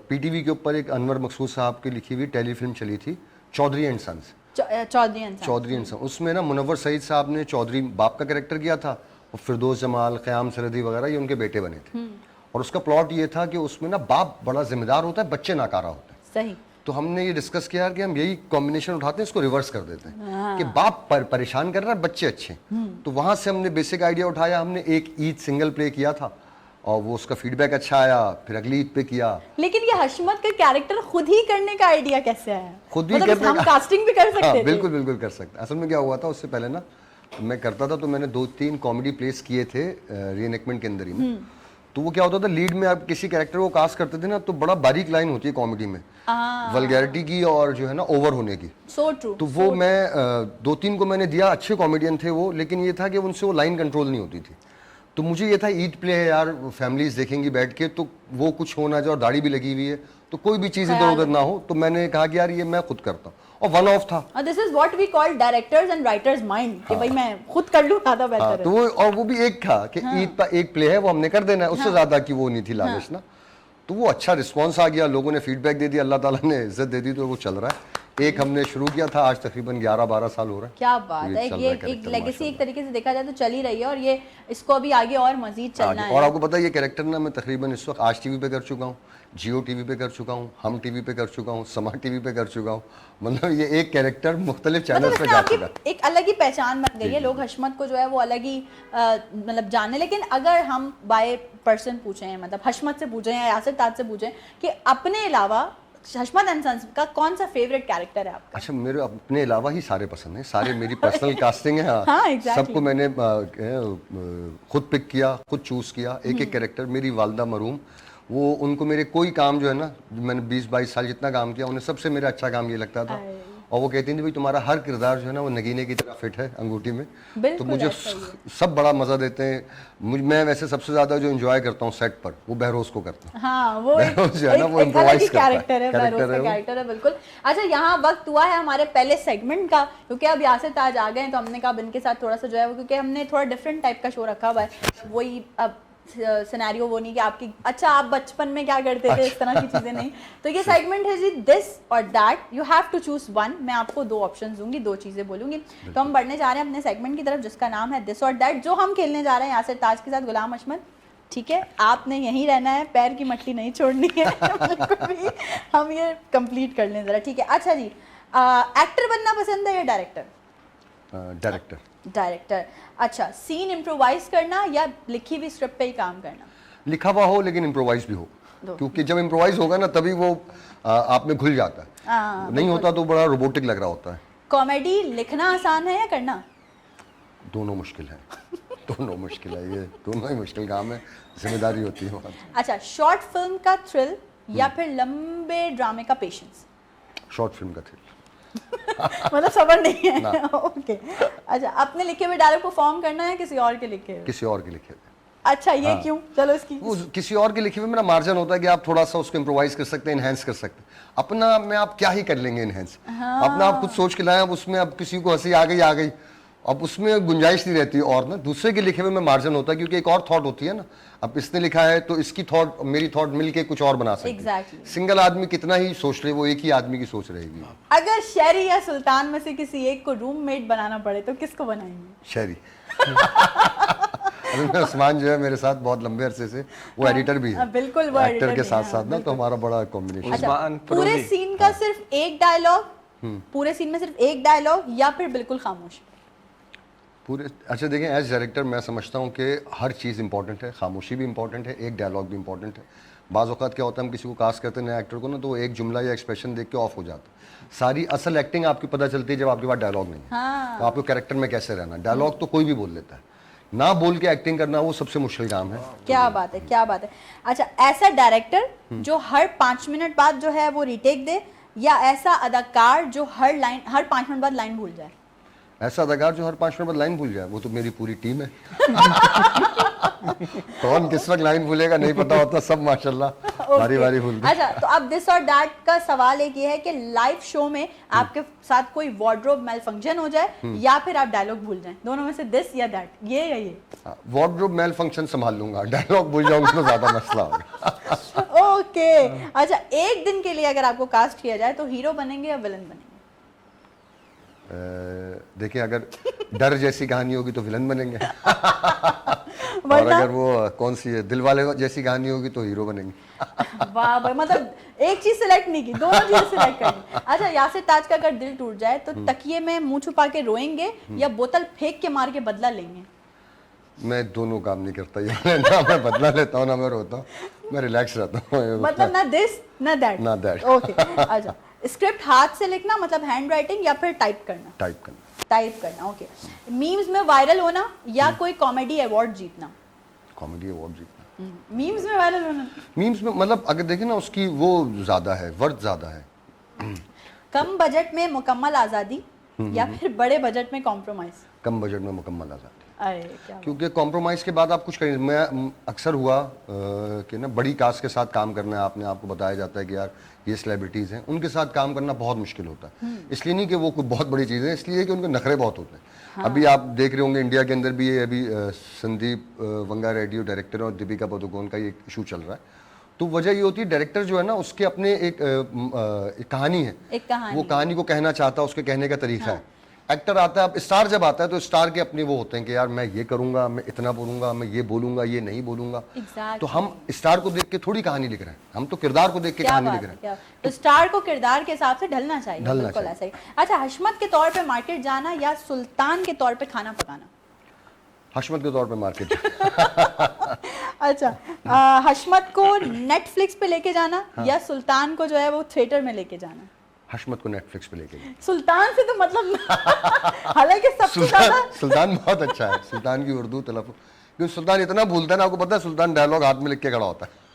पीटीवी के ऊपर एक अनवर मकसूद साहब की लिखी हुई टेलीफिल्म चली थी, Chaudhry and sons. Chaudhry and sons. उसमें ना मुनव्वर सईद साहब ने चौधरी बाप का कैरेक्टर किया था, और फिरदौस जमाल, क़याम सरहदी वगैरह ये उनके बेटे बने थे। और उसका प्लॉट ये था कि उसमें ना बाप बड़ा जिम्मेदार होता है, बच्चे नाकारा होते हैं। सही। तो हमने ये डिस्कस किया कि हम यही कॉम्बिनेशन उठाते हैं, इसको रिवर्स कर देते हैं कि बाप परेशान कर रहा है, बच्चे अच्छे। तो वहां से हमने बेसिक आइडिया उठाया, हमने एक ईद सिंगल प्ले किया था, और वो उसका फीडबैक अच्छा आया, फिर अगली ईद पे किया। लेकिन ये हशमत का कैरेक्टर खुद ही करने का आइडिया कैसे आया? खुद ही मतलब करने हम का कास्टिंग भी कर सकते हाँ, थे। बिल्कुल कर सकते। असल में क्या हुआ था, उससे पहले ना मैं करता था, तो मैंने 2-3 कॉमेडी प्लेस किए थे रीएनैक्टमेंट के अंदर ही में। तो वो क्या होता था, लीड में आप किसी कैरेक्टर को कास्ट करते थे ना, तो बड़ा बारीक लाइन होती है कॉमेडी में, वल्गैरिटी की और जो है ना ओवर होने की। So true. तो वो मैं 2-3 को मैंने दिया, अच्छे कॉमेडियन थे वो, लेकिन ये था कि उनसे वो लाइन कंट्रोल नहीं होती थी। तो मुझे ये था ईट प्ले है यार, फैमिलीज देखेंगी बैठ के, तो वो कुछ होना चाहिए, और दाढ़ी भी लगी हुई है, तो कोई भी चीज़ इधर उधर ना हो। तो मैंने कहा कि यार ये मैं खुद करता हूँ, और वन ऑफ था। This is what we call directors and writers mind, कि भाई मैं खुद कर लूँ ज्यादा बेहतर है। तो वो, और वो भी एक था कि ईद पर एक प्ले है वो हमने कर देना है, उससे ज्यादा की वो नहीं थी लालच ना। तो वो अच्छा रिस्पांस आ गया, लोगों ने फीडबैक दे दिया, अल्लाह ताला ने इज्जत दे दी, तो वो चल रहा है। एक हमने शुरू किया था, आज तकरीबन 11-12 साल हो रहा है। क्या बात है, चल ये रहा है एक character, लेगेसी एक माशाल्लाह। तरीके से देखा जाए तो चल ही रही है, और ये इसको अभी आगे और मजीद चलना और है। आपको पता है ये कैरेक्टर ना मैं तकरीबन इस वक्त आज टीवी पे कर चुका हूँ, जियो टीवी पे कर चुका हूँ, हम टीवी पे कर चुका हूँ, समा टीवी पे कर चुका हूँ। मतलब ये एक कैरेक्टर मुख्तलिफ मतलब चैनल्स पे इसमें जा आपकी चुका है। एक अलग ही पहचान बन गई है, लोग हशमत को जो है वो अलग ही मतलब जाने। लेकिन अगर हम बाय पर्सन पूछें, मतलब हशमत से पूछें या यासिर ताज से पूछें कि अपने अलावा हशमत एंड सन्स का कौन सा फेवरेट कैरेक्टर है आपका? अच्छा, मेरे अपने अलावा ही सारे पसंद हैं, सारे मेरी पर्सनल कास्टिंग है। हाँ, exactly. सबको मैंने खुद पिक किया, खुद चूज किया, एक एक कैरेक्टर। मेरी वालदा मरूम, वो उनको मेरे कोई काम जो है ना, मैंने 20-22 साल जितना काम किया, उन्हें सबसे मेरा अच्छा काम ये लगता था। और वो कहती थी भाई तुम्हारा हर किरदार जो है ना वो नगीने की तरह फिट है अंगूठी में। तो बिल्कुल मुझे ऐसा ही है। सब बड़ा मजा देते हैं। मैं वैसे सबसे ज्यादा जो एंजॉय करता हूँ सेट पर, वो बहरोज को करता हूँ। हाँ, वो बहरोज जो है ना वो एक अलग ही improvise करता है। कैरेक्टर है, Character बहरोज है का वो। कैरेक्टर है, बिल्कुल। अच्छा, यहाँ वक्त हुआ है हमारे पहले सेगमेंट का, क्योंकि अब यासिर ताज आ गए हैं, तो हमने कहा अब इनके साथ थोड़ा सा जो है वो, क्योंकि हमने थोड़ा डिफरेंट टाइप का शो रखा हुआ है, वही अब सिनेरियो वो नहीं कि आपकी अच्छा आप बचपन में क्या करते थे, इस तरह की चीजें नहीं। तो ये सेगमेंट है जी दिस और that, you have to choose one. मैं आपको 2 ऑप्शन दूंगी, 2 चीजें बोलूंगी। तो हम बढ़ने जा रहे हैं अपने सेगमेंट की तरफ, जिसका नाम है दिस और दैट, जो हम खेलने जा रहे हैं यासिर ताज के साथ गुलाम अहमद। ठीक है, आपने यहीं रहना है, पैर की मट्टी नहीं छोड़नी है बिल्कुल भी। हम ये कंप्लीट कर लें जरा, ठीक है? अच्छा जी, एक्टर बनना पसंद है या डायरेक्टर? डायरेक्टर। डायरेक्टर। अच्छा, सीन इम्प्रोवाइज करना या लिखी हुई स्क्रिप्ट पे ही काम करना? लिखा हुआ हो लेकिन इम्प्रोवाइज भी हो, दो। क्योंकि जब इम्प्रोवाइज होगा ना तभी वो आप में घुल जाता है। नहीं होता तो बड़ा रोबोटिक लग रहा होता है। कॉमेडी लिखना आसान है या करना? दोनों मुश्किल है दोनों मुश्किल है, ये दोनों ही मुश्किल काम है, जिम्मेदारी होती है बहुत। अच्छा, शॉर्ट फिल्म का थ्रिल या फिर लंबे ड्रामे का पेशेंस? शॉर्ट फिल्म का थ्रिल। मतलब सबर नहीं है ओके। अच्छा, अपने लिखे हुए डायलॉग को फॉर्म करना है किसी और के लिखे हुए? किसी और के लिखे हुए। अच्छा, ये क्यों? चलो इसकी वो किसी और के लिखे हुए मेरा मार्जिन होता है कि आप थोड़ा सा उसको इम्प्रोवाइज कर सकते हैं, इनहेंस कर सकते हैं। अपना में आप क्या ही कर लेंगे इनहेंस। अपना आप खुद सोच के लाए, अब उसमें अब किसी को हंसी आ गई, अब उसमें गुंजाइश नहीं रहती। और ना दूसरे के लिखे हुए में मार्जिन होता है, क्योंकि एक और थॉट होती है ना, अब इसने लिखा है तो इसकी थॉट मेरी थॉट मिलके कुछ और बना सकती है। Exactly. सिंगल आदमी कितना ही सोच ले, वो एक ही आदमी की सोच रहेगी। अगर शहरी या सुल्तान में से किसी एक को रूममेट बनाना पड़े तो किसको बनाएंगे? शहरी। अभी उस्मान जो है मेरे साथ बहुत लंबे अरसे से, वो एडिटर भी है। बिल्कुल, वो एक्टर editor के भी साथ है, साथ ना, तो हमारा बड़ा कॉम्बिनेशन। अच्छा, उस्मान पूरे फरोजी। सीन का सिर्फ एक डायलॉग, पूरे सीन में सिर्फ एक डायलॉग या फिर बिल्कुल खामोश? पूरे अच्छा देखें, एज डायरेक्टर मैं समझता हूँ कि हर चीज़ इंपॉर्टेंट है, खामोशी भी इंपॉर्टेंट है, एक डायलॉग भी इंपॉर्टेंट है। बाज़ औक़ात क्या होता है, हम किसी को कास्ट करते हैं नए एक्टर को ना, तो वो एक जुमला या एक्सप्रेशन देख के ऑफ हो जाता है। सारी असल एक्टिंग आपकी पता चलती है जब आपके पास डायलॉग नहीं है। तो आपको कैरेक्टर में कैसे रहना, डायलॉग तो कोई भी बोल लेता है, ना बोल के एक्टिंग करना वो सबसे मुश्किल काम है। क्या बात है, क्या बात है। अच्छा, ऐसा डायरेक्टर जो हर 5 मिनट बाद जो है वो रीटेक दे, या ऐसा अदाकार जो हर 5 मिनट बाद लाइन भूल जाए? ऐसा अदाकार जो हर 5 मिनट बाद लाइन भूल जाए, वो तो मेरी पूरी टीम है। कौन किस वक्त लाइन भूलेगा नहीं पता होता, सब माशाल्लाह बारी बारी भूलते। अच्छा, तो अब दिस और दैट का सवाल एक ये है कि लाइव शो में आपके साथ कोई वार्डरोब मेल फंक्शन हो जाए या फिर आप डायलॉग भूल जाएं, दोनों में से दिस या दैट, ये या ये? वार्डरोब मेल फंक्शन संभाल लूंगा, डायलॉग भूल जाऊंगा तो ज्यादा मसला होगा। ओके। अच्छा, एक दिन के लिए अगर आपको कास्ट किया जाए तो हीरो बनेंगे या विलन बनेंगे? देखिए, अगर डर जैसी कहानी होगी तो विलन बनेंगे, और वरना? अगर वो कौन सी है दिलवाले जैसी कहानी होगी तो हीरो बनेंगे। वाह भाई, मतलब एक चीज सिलेक्ट नहीं की, दोनों चीज सिलेक्ट करनी। अच्छा, यासिर ताज का अगर दिल टूट जाए तो तकिए में मुंह छुपा के रोएंगे या बोतल फेंक के मार के बदला लेंगे? मैं दोनों काम नहीं करता, ये ना मैं बदला लेता हूँ ना मैं रोता हूँ, मैं रिलैक्स रहता हूँ। मतलब ना दिस ना दैट? ना that। ओके। अच्छा, स्क्रिप्ट हाथ से लिखना मतलब हैंड राइटिंग या फिर टाइप करना? टाइप करना। टाइप करना, ओके। मीम्स में वायरल होना या कोई कॉमेडी अवार्ड जीतना? कॉमेडी अवार्ड जीतना। मीम्स में वायरल होना, मीम्स में मतलब अगर देखें ना उसकी वो ज़्यादा है, वर्थ ज़्यादा है। कम बजट में मुकम्मल आज़ादी या फिर बड़े बजट में कॉम्प्रोमाइज? कम बजट में मुकम्मल आज़ादी, अरे क्या क्योंकि कॉम्प्रोमाइज़ के बाद आप कुछ करें। मैं अक्सर हुआ कि ना बड़ी कास्ट के साथ काम करना है, आपने आपको बताया जाता है कि यार ये सेलिब्रिटीज़ हैं, उनके साथ काम करना बहुत मुश्किल होता है। इसलिए नहीं कि वो कोई बहुत बड़ी चीज़ है, इसलिए कि उनके नखरे बहुत होते हैं। अभी आप देख रहे होंगे इंडिया के अंदर भी ये अभी संदीप वंगा रेड्डी डायरेक्टर और दीपिका पादुकोण का ये इशू चल रहा है। तो वजह ये होती है डायरेक्टर जो है ना उसके अपने एक कहानी है, एक कहानी, वो कहानी को कहना चाहता है, उसके कहने का तरीका है। एक्टर आता है, अब स्टार जब आता है तो स्टार के अपने वो होते हैं कि यार मैं ये करूंगा, मैं इतना बोलूंगा, मैं ये बोलूंगा, ये नहीं बोलूंगा। Exactly. तो हम स्टार को देख के थोड़ी कहानी लिख रहे हैं, हम तो किरदार को देख के क्या कहानी बात लिख है, रहे हैं। क्या तो स्टार को किरदार के हिसाब से ढलना चाहिए, ढलना बिल्कुल चाहिए। ऐसा ही। अच्छा, हशमत के तौर पे मार्केट जाना या सुल्तान के तौर पे खाना पकाना? हशमत के तौर पे मार्केट अच्छा, हशमत को नेटफ्लिक्स पे लेके जाना या सुल्तान को जो है वो थिएटर में लेके जाना? हशमत को नेटफ्लिक्स पे लेके गए। सुल्तान से तो मतलब हालांकि सबसे ज्यादा सुल्तान बहुत अच्छा है, सुल्तान की उर्दू तलफ़्फ़ुज़, क्योंकि सुल्तान इतना भूलता है ना, आपको पता है सुल्तान डायलॉग हाथ में लिख के खड़ा होता है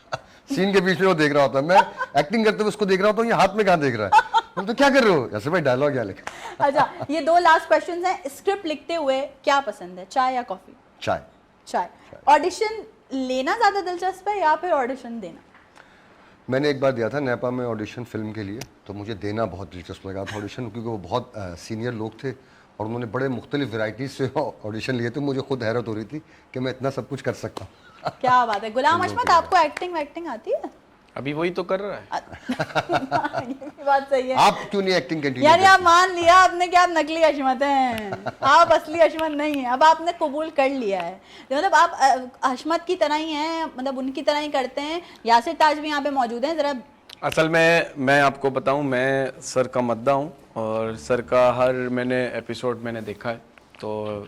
सीन के बीच में वो देख रहा होता है, मैं एक्टिंग करते हुए उसको देख रहा होता हूँ, ये हाथ में कहाँ देख रहा है, हम तो क्या कर रहे हो, ऐसे भाई डायलॉग यहाँ लिखा। अच्छा, ये दो लास्ट क्वेश्चंस हैं। स्क्रिप्ट लिखते हुए क्या पसंद है, चाय या कॉफी? चाय। चाय। ऑडिशन लेना ज्यादा दिलचस्प है या फिर ऑडिशन देना? मैंने एक बार दिया था नेपा में ऑडिशन फिल्म के लिए, तो मुझे देना बहुत दिलचस्प लगा था ऑडिशन, क्योंकि वो बहुत सीनियर लोग थे और उन्होंने बड़े मुख्तलिफ वैरायटीज से ऑडिशन लिए थे। मुझे खुद हैरत हो रही थी कि मैं इतना सब कुछ कर सकता हूँ। क्या बात है। गुलाम हशमत, आपको एक्टिंग वैक्टिंग आती है? अभी वही तो कर रहा है। ये भी बात सही है। आप क्यों नहीं एक्टिंग कंटिन्यू यानी आप करते? मान लिया आपने कि आप नकली हशमत हैं, आप असली हशमत नहीं है, अब आपने कबूल कर लिया है। मतलब आप हशमत की तरह ही हैं, मतलब उनकी तरह ही करते हैं। यासिर ताज भी यहाँ पे मौजूद हैं, जरा असल में मैं आपको बताऊं, मैं सर का मद्दा हूं और सर का हर मैंने एपिसोड मैंने देखा है, तो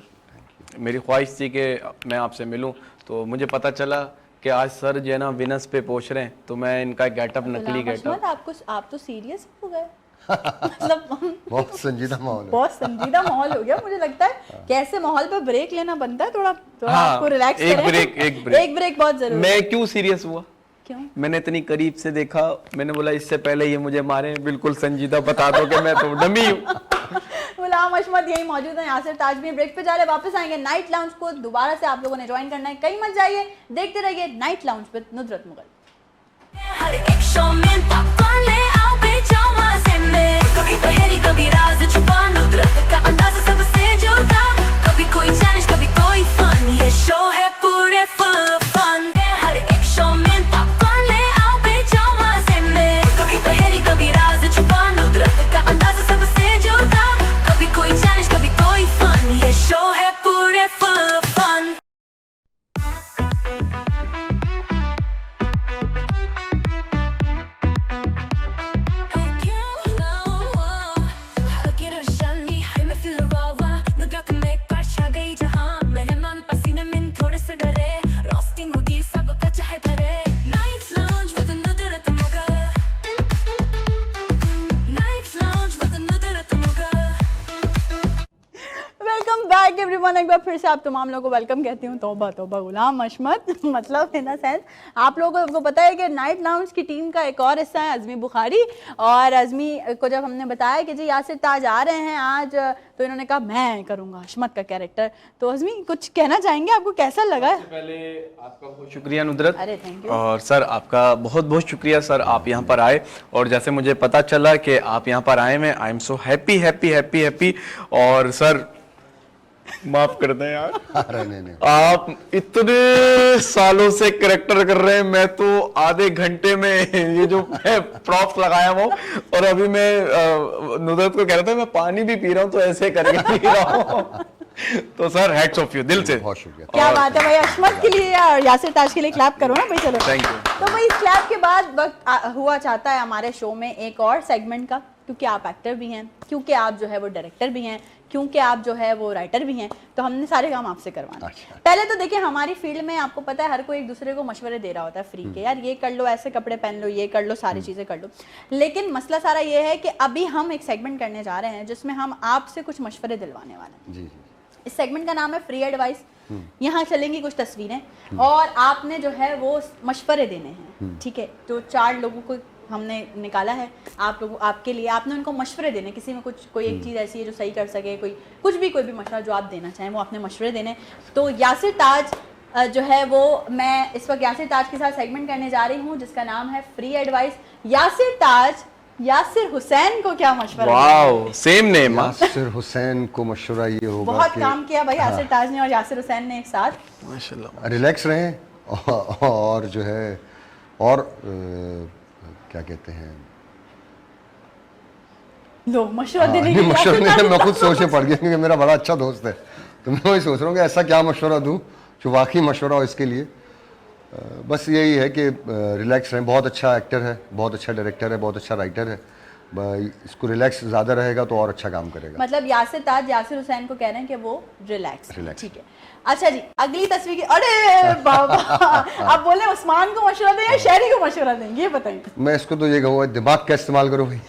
मेरी ख्वाहिश थी कि मैं आपसे मिलूं। तो मुझे पता चला कि आज सर जो है ना विनस पे पहुंच रहे हैं, तो मैं इनका गेटअप नकली गुलाम गेटअप। हशमत, आप तो सीरियस हो गए मतलब बहुत संजीदा माहौल है। बहुत संजीदा माहौल हो गया। मुझे लगता है कैसे माहौल पे ब्रेक लेना बनता है, थोड़ा हाँ, आपको रिलैक्स एक करें। ब्रेक एक ब्रेक बहुत जरूरी है। मैं क्यों सीरियस हुआ, क्यों? मैंने इतनी करीब से देखा, मैंने बोला इससे पहले ये मुझे मारे, बिल्कुल संजीदा बता दो कि मैं तो डमी हूँ। गुलाम हशमत यही मौजूद है, यासिर ताज भी ब्रेक पे जा रहे हैं, वापस आएंगे। नाइट लाउंज को दोबारा से आप लोगों ने ज्वाइन करना है, कहीं मत जाइए, देखते रहिए night lounge with Nusrat Mughal. हर एक शो में पॉपकॉर्न ले आओ बेजामा से मैं कभी पहेली कभी राज छुपा नुसरत का अंदाज सबसे जुदा कभी कोई चैलेंज कभी कोई फन ये शो है पूरे फुल फन हर एक शो में पॉपकॉर्न ले आओ बेजामा से मैं कभी पहेली कभी राज छुपा नुसरत का अंदाज सबसे जुदा कभी कोई चैलेंज कभी कोई फन ये शो है पूरे full fun welcome back everyone. एक बार फिर से आप तमाम लोगों को वेलकम कहती हूँ। तौबा तौबा गुलाम हशमत मतलब इन अ सेंस आप लोगों को पता है कि नाइट लाउंज की टीम का एक और हिस्सा है अज़मी बुखारी, और अज़मी को जब हमने बताया कि जी यासिर ताज आ रहे हैं आज, तो इन्होंने कहा मैं करूँगा हशमत का कैरेक्टर। तो अज़मी कुछ कहना चाहेंगे, आपको कैसा लगा? पहले आपका बहुत शुक्रिया नुसरत। अरे थैंक यू। और सर आपका बहुत बहुत शुक्रिया सर, आप यहाँ पर आए और जैसे मुझे पता चला कि आप यहाँ पर आए, मैं I am so happy happy happy happy. और सर माफ कर दें यार, अरे नहीं, आप इतने सालों से करेक्टर कर रहे हैं, मैं तो आधे घंटे में ये जो प्रॉप्स लगाया वो, और अभी मैं नुसरत को कह रहा था मैं पानी भी पी रहा हूँ तो ऐसे करके पी रहा हूँ। तो सर हैट्स ऑफ यू दिल से। बहुत शुक्रिया। क्या बात है भाई, हशमत के लिए और यासिर ताज के लिए क्लैप करो ना भाई। चलो Thank you. तो भाई इस क्लैप के बाद वक्त हुआ चाहता है हमारे शो में एक और सेगमेंट का, क्योंकि आप एक्टर भी हैं, क्योंकि आप जो है वो डायरेक्टर भी हैं, क्योंकि आप जो है वो राइटर भी हैं, तो हमने सारे काम आपसे करवाना। अच्छा। पहले तो देखिए हमारी फील्ड में आपको पता है हर कोई एक दूसरे को मशवरे दे रहा होता है फ्री के, यार ये कर लो, ऐसे कपड़े पहन लो, ये कर लो, सारी चीज़ें कर लो। लेकिन मसला सारा ये है कि अभी हम एक सेगमेंट करने जा रहे हैं जिसमें हम आपसे कुछ मशवरे दिलवाने वाले हैं। जी जी। इस सेगमेंट का नाम है फ्री एडवाइस। यहाँ चलेंगी कुछ तस्वीरें और आपने जो है वो मशवरे देने हैं, ठीक है। तो 4 लोगों को हमने निकाला है आप लोगों आपके लिए, आपने उनको मशवरे देने, किसी में कुछ कोई एक चीज़ ऐसी है जो सही कर सके, कोई भी मशवरा जो आप देना चाहें वो आपने मशवरे देने। तो यासिर ताज जो है वो, मैं इस वक्त यासिर ताज के साथ सेगमेंट करने जा रही हूँ जिसका नाम है फ्री एडवाइस। यासिर ताज यासिर हुसैन को क्या मशवरा wow, same name. Yasir Hussain को मशवरा ये होगा बहुत कि काम किया भाई यासिर ताज ने और यासिर हुसैन ने एक साथ। माशाल्लाह। रिलैक्स रहें और जो है और क्या कहते हैं, लोग मशवरा देने नहीं के लिए मशवरा यासिर नहीं, मैं ताज खुद सोचने पड़ गया क्योंकि मेरा बड़ा अच्छा दोस्त है, तो मैं वही सोच रहा हूँ कि ऐसा क्या मशवरा दूँ जो वाकई मशवरा हो इसके लिए। बस यही है कि रिलैक्स रहें। बहुत अच्छा एक्टर है, बहुत अच्छा डायरेक्टर है, बहुत अच्छा राइटर है। इसको रिलैक्स ज़्यादा रहेगा तो और अच्छा काम करेगा। मतलब यासिर ताज यासिर हुसैन को कह रहे हैं कि वो रिलैक्स, ठीक है। अच्छा जी, अगली तस्वीर की, अरे बाबा आप बोल रहे हैं उस्मान को मशवरा दें या शहरी को मशवरा देंगे, ये बताइए। मैं इसको तो ये कहूँगा दिमाग का इस्तेमाल करो भाई।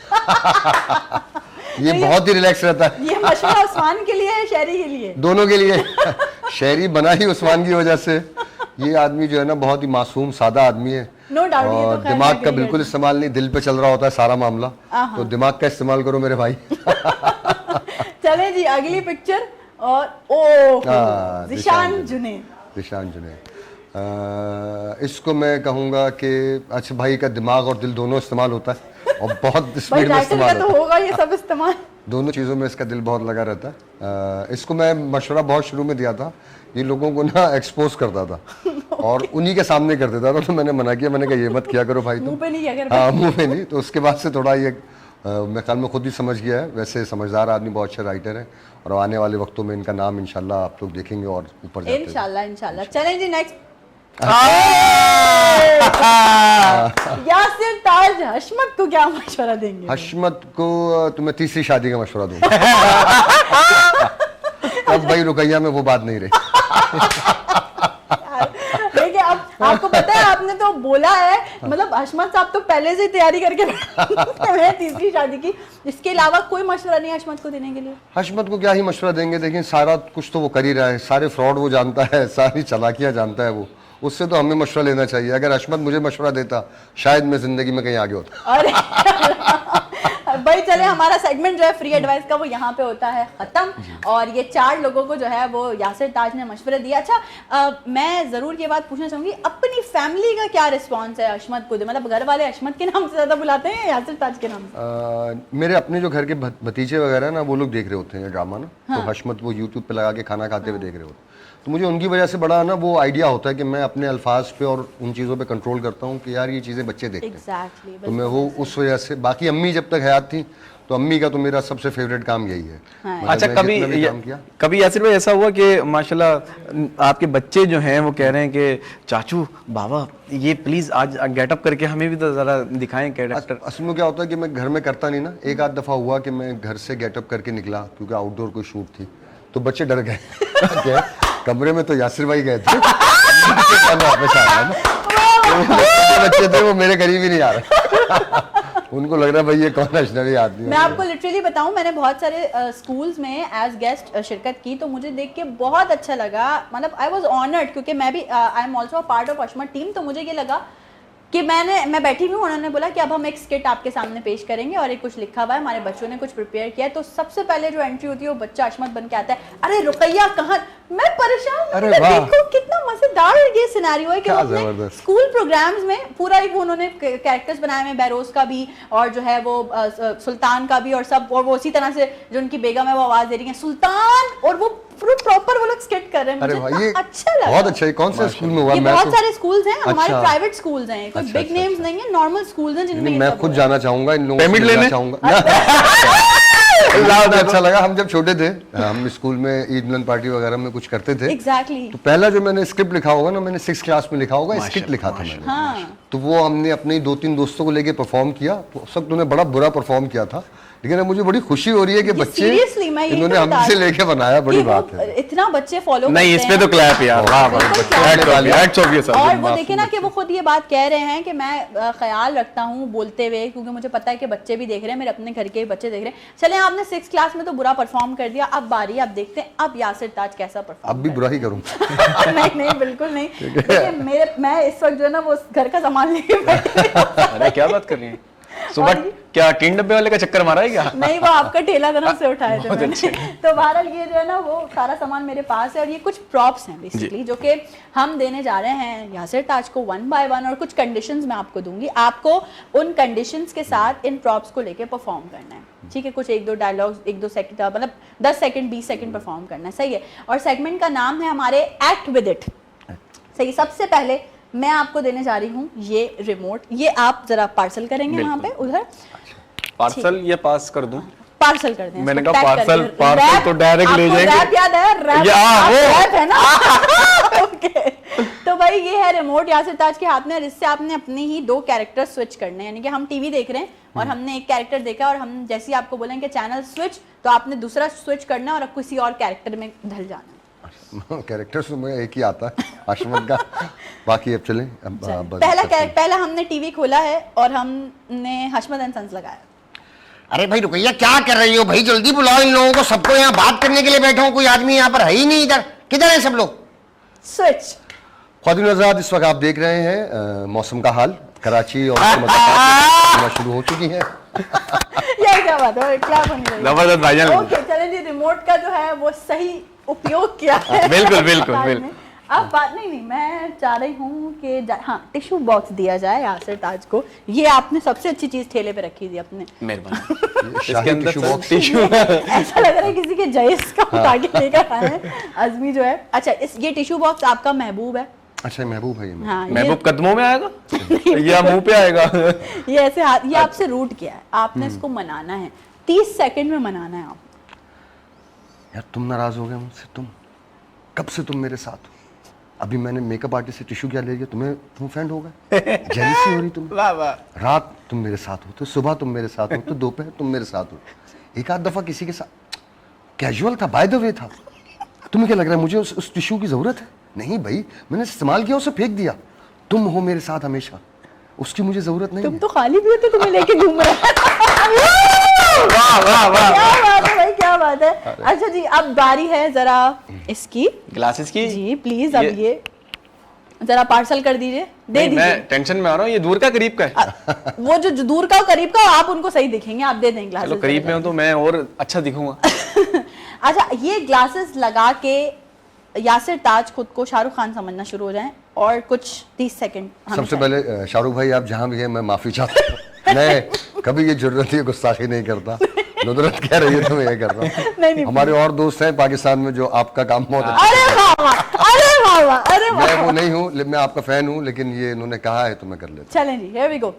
ये बहुत ही रिलैक्स रहता है। ये मशवरा उस्मान के लिए है शहरी के लिए? दोनों के लिए। शहरी बना ही उस्मान की वजह से। ये आदमी जो है ना बहुत ही मासूम सादा आदमी है, नो डाउट। ये और तो खैर दिमाग मैं का agree बिल्कुल इस्तेमाल नहीं, दिल पे चल रहा होता है सारा मामला, तो दिमाग का इस्तेमाल करो मेरे भाई। चले जी अगली पिक्चर, और ओ हाँ, जिशान जुनेद। जिशान जुनेद, इसको मैं कहूँगा कि अच्छा भाई का दिमाग और दिल दोनों इस्तेमाल होता है और बहुत भाई स्पीड में राइटर इस्तेमाल का तो होता है। होगा ये सब इस्तेमाल। दोनों चीज़ों में इसका दिल बहुत लगा रहता है। इसको मैं मशवरा बहुत शुरू में दिया था, ये लोगों को ना एक्सपोज करता था और उन्हीं के सामने कर देता था, तो मैंने मना किया, मैंने कहा ये मत किया करो भाई तुम। मुंह पे नहीं किया कर। हाँ मुंह पे नहीं। तो उसके बाद से थोड़ा ये मैं ख्याल में खुद ही समझ गया है। वैसे समझदार आदमी, बहुत अच्छे राइटर हैं और आने वाले वक्तों में इनका नाम इंशाल्लाह आप लोग देखेंगे और ऊपर जाते हैं। इंशाल्लाह। चलें जी नेक्स्ट। यासिर ताज हशमत को क्या मशवरा देंगे? हशमत को तो मैं तीसरी शादी का मशवरा दूंगा। अब भाई रुकैया में वो बात नहीं रही। देखिए अब आपको पता है, आपने तो बोला है, मतलब हशमत साहब तो पहले से ही तैयारी करके बैठे हैं तीसरी शादी की। इसके अलावा कोई मशवरा नहीं हशमत को देने के लिए? हशमत को क्या ही मशवरा देंगे, देखिए सारा कुछ तो वो कर ही रहा है, सारे फ्रॉड वो जानता है, सारी चालाकियां जानता है वो, उससे तो हमें मशवरा लेना चाहिए। अगर हशमत मुझे मशवरा देता शायद मैं जिंदगी में कहीं आगे होता। अरे भाई चले, हमारा सेगमेंट जो है फ्री एडवाइस का वो यहाँ पे होता है खत्म। और ये 4 लोगों को जो है वो यासिर ताज ने मशवरे दिया। अच्छा मैं जरूर ये बात पूछना चाहूंगी, अपनी फैमिली का क्या रिस्पॉन्स है हशमत को? मतलब घर वाले हशमत के नाम से ज्यादा बुलाते हैं या यासिर ताज के नाम से? मेरे अपने जो घर के भतीजे वगैरह है ना, वो लोग देख रहे होते हैं ड्रामा ना, तो हशमत वो यूट्यूब पे लगा के खाना खाते हुए देख रहे होते हैं, तो मुझे उनकी वजह से बड़ा ना वो आइडिया होता है कि मैं अपने अल्फाज पे और उन चीज़ों पे कंट्रोल करता हूँ कि यार ये चीज़ें बच्चे देखते हैं। Exactly, तो मैं वो उस वजह से, बाकी अम्मी जब तक हयात थी तो अम्मी का तो मेरा सबसे फेवरेट काम यही है। मतलब अच्छा, मैं कभी जितना भी काम किया। कभी यासिर भाई ऐसा हुआ कि माशाल्लाह आपके बच्चे जो हैं वो कह रहे हैं कि चाचू बाबा ये प्लीज आज गेटअप करके हमें भी तो जरा दिखाएं कैरेक्टर? असल में क्या होता है कि मैं घर में करता नहीं ना, एक आध दफ़ा हुआ कि मैं घर से गेटअप करके निकला क्योंकि आउटडोर कोई शूट थी, तो बच्चे डर गए। कमरे में तो यासिर भाई गए थे, वापस आ रहा ना, बच्चे थे वो मेरे करीब ही नहीं आ रहे। उनको लग रहा है भाई ये कौन अजनबी आदमी है। मैं आपको लिटरली बताऊं, मैंने बहुत सारे स्कूल्स में एज गेस्ट शिरकत की, तो मुझे देख के बहुत अच्छा लगा। मतलब आई वाज ऑनर्ड, क्योंकि मैं भी I am also a part of Hashmat team. तो मुझे ये लगा कि मैं बैठी हुई हूँ, उन्होंने बोला कि अब हम एक स्किट आपके सामने पेश करेंगे और एक कुछ लिखा हुआ है, हमारे बच्चों ने कुछ प्रिपेयर किया है। तो सबसे पहले जो एंट्री होती है वो बच्चा हशमत बन के आता है, अरे रुकैया कहाँ, मैं परेशान। अरे मैं वाह। देखो कितना मजेदार ये सिनेरियो है कि क्या अपने जबरदस्त। स्कूल प्रोग्राम्स में पूरा एक उन्होंने कैरेक्टर्स बनाए हुए हैं, बैरोज का भी और जो है वो सुल्तान का भी, और सब, और वो उसी तरह से जो उनकी बेगम है वो आवाज दे रही है सुल्तान, और वो प्रॉपर वो लोग स्किट कर रहे हैं। अरे मुझे भाई ये अच्छा लगा। बहुत अच्छा है। कौन से स्कूल में हुआ? ये मैं बहुत तो सारे स्कूल्स हैं हमारे, अच्छा। प्राइवेट स्कूल्स हैं, कोई अच्छा, बिग अच्छा, नेम्स नहीं है, नॉर्मल स्कूल्स हैं जिनमें ये मैं सब खुद हो रहा है। जाना चाहूंगा इन लोगों पेमेंट से मिलना लेने? चाहूंगा। मुझे अच्छा लगा, हम जब छोटे थे हम स्कूल में ईद मिलन पार्टी वगैरह में कुछ करते थे, एग्जैक्टली। तो पहला जो मैंने स्क्रिप्ट लिखा होगा ना, मैंने 6th क्लास में लिखा होगा, स्किट लिखा था मैंने। हाँ। तो वो हमने अपने 2-3 दोस्तों को लेके परफॉर्म किया, तो सब ने बड़ा बुरा परफॉर्म किया था, लेकिन अब मुझे बड़ी खुशी हो रही है कि बच्चे सीरियसली मैं इन्होंने हमसे लेके बनाया, बड़ी बात है। इतना बच्चे फॉलो नहीं, इस पे तो क्लैप यार, वाह वाह, हैट्स ऑफ ये सब। और वो देखिए ना कि वो खुद ये बात कह रहे हैं कि मैं ख्याल रखता हूँ बोलते हुए, क्योंकि मुझे पता है कि बच्चे भी देख रहे हैं, मेरे अपने घर के बच्चे देख रहे हैं। चले, आपने 6th क्लास में तो बुरा परफॉर्म कर दिया, अब बारी आप देखते हैं अब यासिर ताज कैसा परफॉर्म। अब भी बुरा ही करूंगा। नहीं नहीं बिल्कुल नहीं, देखिए मैं इस वक्त जो है ना वो घर का सामान लेके बैठी हूँ। अरे क्या बात कर रही है, सुबह क्या 3 डब्बे वाले का चक्कर मारा है क्या? नहीं, वो आपका ठेला तरफ से उठाए थे मैंने। तो बहरहाल ये जो है ना वो सारा सामान मेरे पास है, और ये कुछ प्रॉप्स हैं बेसिकली जो कि हम देने जा रहे हैं यासिर ताज को 1 by 1, और कुछ कंडीशंस मैं आपको दूंगी। आपको उन कंडीशंस के साथ इन प्रॉप्स को लेके परफॉर्म करना है, ठीक है? कुछ 1-2 डायलॉग्स, 1-2 सेकंड, मतलब 10 सेकंड 20 सेकंड परफॉर्म करना है, सही है? और सेगमेंट का नाम है हमारे एक्ट विद इट, सही। सबसे पहले मैं आपको देने जा रही हूँ ये रिमोट, ये आप जरा पार्सल करेंगे वहां पे, उधर पार्सल या पास कर दूं? पार्सल कर दें। मैंने इसको कहा पैक पार्सल, करके। पार्सल रैप, तो डायरेक्ट ले आपको जाएंगे। रैप याद है? रैप, या, आप वो। रैप है ना? ओके, तो भाई ये है रिमोट यासिर ताज के हाथ में, और इससे आपने अपनी ही 2 कैरेक्टर स्विच करने हैं। यानी कि हम टीवी देख रहे हैं और हमने एक कैरेक्टर देखा, और हम जैसे ही आपको बोलेंगे चैनल स्विच, तो आपने दूसरा स्विच करना है और किसी और कैरेक्टर में ढल जाना है। कैरेक्टर तो मुझे एक ही आता है, हशमत का। बाकी अब चलें, अब पहला हमने टीवी खोला है और हमने हशमत एंड सन्स लगाया। अरे भाई रुकैया, क्या कर रही हो भाई? जल्दी बुलाओ इन लोगों को, सबको यहाँ बात करने के लिए बैठा हूँ, कोई आदमी यहाँ पर है ही नहीं। इधर किधर है सब लोग? स्विच। ख्वातीन आज़ाद, इस वक्त आप देख रहे हैं मौसम का हाल। कराची और होना शुरू हो चुकी है। ये क्या बात है, क्या बनी रही है? जबरदस्त भाईजान। ओके, चलें जी, रिमोट का जो है वो सही उपयोग किया है। बिल्कुल, बिल्कुल, ताज बिल्कुल। ने। अब बात नहीं, मैं चाह रही हूँ कि हाँ टिश्यू बॉक्स दिया जाए यासिर ताज को। ये आपने सबसे अच्छी चीज ठेले पे रखी थी अपने। मेहरबानी। शाही टिश्यू बॉक्स। टिश्यू ऐसा लग रहा है किसी के जयस का उठा के लेकर आए हैं आजमी जो है। अच्छा, ये टिश्यू बॉक्स आपका महबूब है। अच्छा, महबूब है ये। हाँ, महबूब कदमों में आएगा या मुंह पे आएगा? ये ऐसे हाथ, ये आपसे रूट किया है, आपने इसको मनाना है, 30 सेकंड में मनाना है आप। यार तुम नाराज हो गए मुझसे? कब से तुम मेरे साथ हो? अभी मैंने मेकअप आर्टिस्ट से टिश्यू क्या ले लिया, तुम फैंड हो गए? जेलसी हो रही तुम? वाह वाह। रात तुम मेरे साथ हो, तो सुबह तुम मेरे साथ हो, तो दोपहर तुम मेरे साथ हो। एक आध दफा किसी के साथ कैजुअल था, बाय द वे था। तुम्हें क्या लग रहा है मुझे उस टिश्यू की जरूरत है? नहीं भाई, मैंने इस्तेमाल किया, उसे फेंक दिया। तुम हो मेरे साथ हमेशा, उसकी मुझे जरूरत नहीं तुम है। तो खाली भी हो तो तुम्हें लेके घूम रहे हैं। वाह वाह वाह। क्या बात है भाई, क्या बात है। अच्छा जी, अब बारी है जरा इसकी, ग्लासेस की जी प्लीज। अब ये जरा पार्सल कर दीजिए, दे नहीं, दीजिए। मैं टेंशन में आ रहा हूँ, ये दूर का करीब का है? वो जो दूर का और करीब का, आप उनको सही दिखेंगे, आप दे देंगे चलो ग्लासेस। करीब में हूँ तो मैं और अच्छा दिखूंगा। अच्छा, ये ग्लासेस लगा के यासिर ताज खुद को शाहरुख खान समझना शुरू हो जाएं, और कुछ 30 सेकंड सबसे पहले शाहरुख भाई, आप जहाँ भी हैं, मैं माफी चाहता हूँ। मैं कभी ये जरूरत है गुस्ताखी नहीं करता। नुदरत कह रही है तो मैं ये कर रहा नहीं, हूँ। हमारे और दोस्त हैं पाकिस्तान में जो आपका काम बहुत अच्छा अरे वाह, अरे वाह, अरे वाह। मैं वो नहीं हूँ, मैं आपका फैन हूँ, लेकिन ये इन्होंने कहा है तो मैं कर लेता चलें जी, here we go।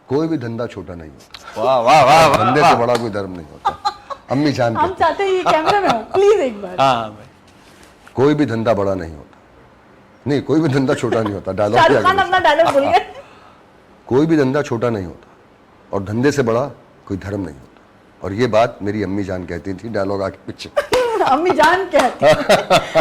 कोई भी धंधा छोटा नहीं होता, वाह वाह वाह वाह। धंधे से बड़ा कोई धर्म नहीं होता। अम्मी जान हम कहती चाहते हैं ये कैमरे में हो, प्लीज एक बार। हाँ भाई। कोई भी धंधा बड़ा नहीं होता, नहीं कोई भी धंधा छोटा नहीं होता। डायलॉग शाहरुख खान अपना डायलॉग बोल गए। कोई भी धंधा छोटा नहीं होता, और धंधे से बड़ा कोई धर्म नहीं होता। और ये बात मेरी अम्मी जान कहती थी डायलॉग आगे पीछे। अम्मी जान कहती हैं।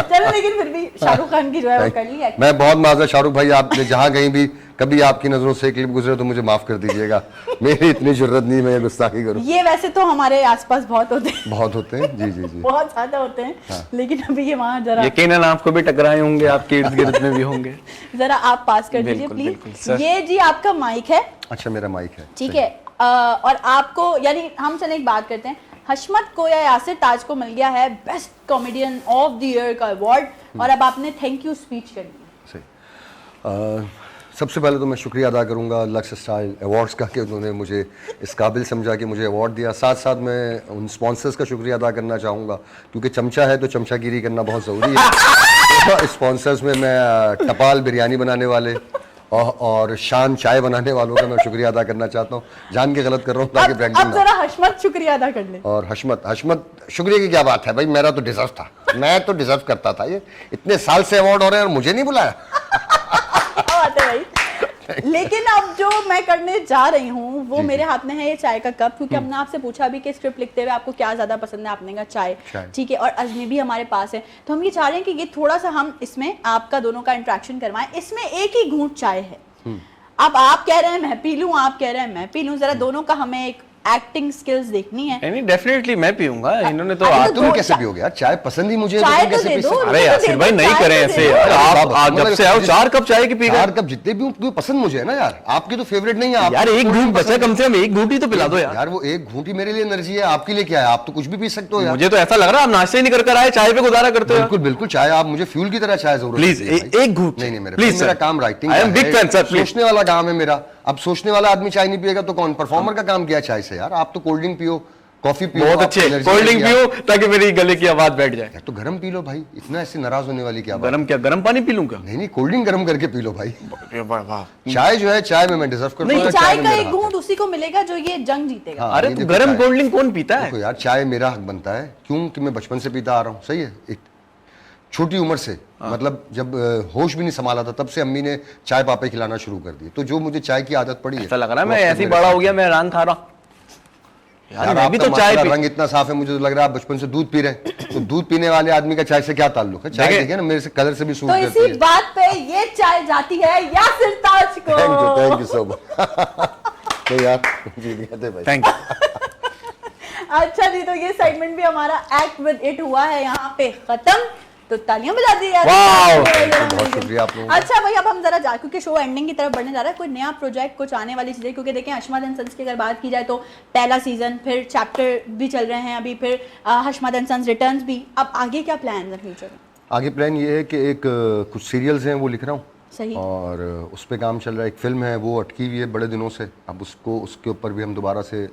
चलो, लेकिन फिर भी शाहरुख खान की जो है वो कर ली है। मैं बहुत माजर शाहरुख भाई, आपने जहाँ कहीं भी कभी आपकी नजरों से क्लिप गुजरे तो मुझे माफ कर दीजिएगा। मेरी इतनी जरूरत नहीं मैं ये गुस्ताखी करूँ। ये वैसे तो हमारे आसपास बहुत होते हैं, बहुत होते हैं, जी जी जी। बहुत ज्यादा होते हैं, लेकिन अभी ये वहाँ जरा यकीनन आपको भी टकराए होंगे, आपके इर्द गिर्द में भी होंगे। जरा आप पास कर दीजिए बिल्कुल, बिल्कुल, प्लीज। सर। ये जी आपका माइक है, अच्छा, मेरा माइक है, ठीक सही। है। और आपको, यानी हम चले एक बात करते हैं, हशमत को या यासिर ताज को मिल गया है best comedian of the year का अवार्ड, और अब आपने थैंक यू स्पीच करनी है। सही। सबसे पहले तो मैं शुक्रिया अदा करूंगा लक्स स्टाइल अवार्ड्स का कि उन्होंने मुझे इस काबिल समझा कि मुझे अवार्ड दिया। साथ साथ मैं उन स्पॉन्सर्स का शुक्रिया अदा करना चाहूँगा, क्योंकि चमचा है तो चमचागिरी करना बहुत ज़रूरी है। स्पॉन्सर्स में मैं टपाल बिरयानी बनाने वाले और शान चाय बनाने वालों का मैं शुक्रिया अदा करना चाहता हूँ। जान के गलत कर रहा हूँ ताकि ब्रांडिंग अब जरा हशमत शुक्रिया अदा कर ले। और हशमत शुक्रिया की क्या बात है भाई, मेरा तो डिजर्व था, मैं तो डिजर्व करता था। ये इतने साल से अवार्ड हो रहे हैं और मुझे नहीं बुलाया। क्या बात है भाई, लेकिन अब जो मैं करने जा रही हूँ वो मेरे हाथ में है ये चाय का कप, क्योंकि हमने आपसे पूछा भी कि स्क्रिप्ट लिखते हुए आपको क्या ज्यादा पसंद है, आपने कहा चाय, ठीक है, और अजमी भी हमारे पास है, तो हम ये चाह रहे हैं कि ये थोड़ा सा हम इसमें आपका दोनों का इंटरेक्शन करवाएं। इसमें एक ही घूंट चाय है, अब आप कह रहे हैं मैं पी लूं, आप कह रहे हैं मैं पी लूं, जरा दोनों का हमें एक एक्टिंग स्किल्स देखनी है। नहीं डेफिनेटली मैं पीऊंगा, इन्होंने तो अरे आज तो तुम दो कैसे पियोगे यार? चाय पसंद ही मुझे है, चाय तुम तो कैसे दे पी दो। सकते हो? अरे यासिर भाई नहीं करें ऐसे यार, आप जब से आओ 4 कप चाय की पी गए 4 कप जितने भी क्यों पसंद मुझे है ना यार, आपकी तो फेवरेट नहीं है। आप यार, एक घूंट बचा, कम से कम एक घूंट ही तो पिला दो यार। यार वो एक घूंटी मेरे लिए एनर्जी है, आपके लिए क्या है? आप तो कुछ भी पी सकते हो यार। मुझे तो ऐसा लग रहा है आप नाश्ते ही नहीं कर आए, चाय पे गुजारा करते हो। बिल्कुल बिल्कुल, चाय आप मुझे फ्यूल की तरह चाय जरूर। प्लीज एक घूंट। नहीं मेरे प्लीज मेरा काम writing, I am big fan sir, please. सोचने वाला काम है मेरा। अब सोचने वाला आदमी चाय नहीं पिएगा तो कौन? परफॉर्मर का काम किया चाय से यार। आप तो कोल्ड ड्रिंक पियो, कॉफी पियो, बहुत अच्छे, कोल्ड ड्रिंक पियो ताकि मेरी गले की आवाज बैठ जाए। यार तो गर्म पी लो भाई, इतना ऐसे नाराज होने वाली क्या बात? गरम क्या, गरम पानी पी लूं क्या? नहीं कोल्ड ड्रिंक गर्म करके पी लो भाई। वाह। चाय जो है, चाय में मैं डिजर्व करता हूं। चाय में का मेरा एक हक है। घूंट उसी को मिलेगा जो ये जंग जीतेगा। हाँ, अरे ये तो देखो गरम चाय। कोल्ड ड्रिंक कौन पीता है? देखो यार, चाय मेरा हक बनता है, क्योंकि मैं बचपन से पीता आ रहा हूँ। सही है, एक छोटी उम्र से, मतलब जब होश भी नहीं संभाला था तब से अम्मी ने चाय पापे खिलाना शुरू कर दी, तो जो मुझे चाय की आदत पड़ी है। ऐसा लग रहा है वो मैं अब तक ऐसे ही मेरे बड़ा साथ हो गया, है। मैं रंग खा रहा हूँ यार। मैं भी आपका तो चाय माशाल्लाह पी, रंग इतना साफ है, मुझे तो लग रहा है आप बचपन से दूध पी रहे हैं। तो दूध पीने वाले आदमी का चाय से क्या ताल्लुक है? चाय देखिए- देखिए ना, मेरे से कलर से भी सूट तो करती इसी है। बात पे ये चाय जाती है यासिर ताज को। Thank you so much. तो यार जीत गए थे भाई। Thank you. अच्छा जी, तो ये सेगमेंट भी हमारा एक्ट विद इट हुआ है यहाँ पे खत्म, तो तालियां बजा दी यार। वाओ, बहुत शुक्रिया आप लोगों का। अच्छा भाई, अब हम जरा जा, क्योंकि शो एंडिंग की तरफ बढ़ने जा रहा है, कोई नया प्रोजेक्ट, कुछ आने वाली चीजें, क्योंकि देखें हशमत एंड सन्स की अगर बात की जाए तो पहला सीजन, फिर चैप्टर भी चल रहे हैं अभी, फिर हशमत एंड सन्स रिटर्न्स भी, अब आगे क्या प्लान है फ्यूचर में? आगे प्लान ये है कि एक कुछ सीरियल्स हैं वो लिख रहा हूँ, सही। और उस पर काम चल रहा है। एक फिल्म है वो अटकी हुई है बड़े दिनों से, अब उसको उसके ऊपर भी हम दोबारा से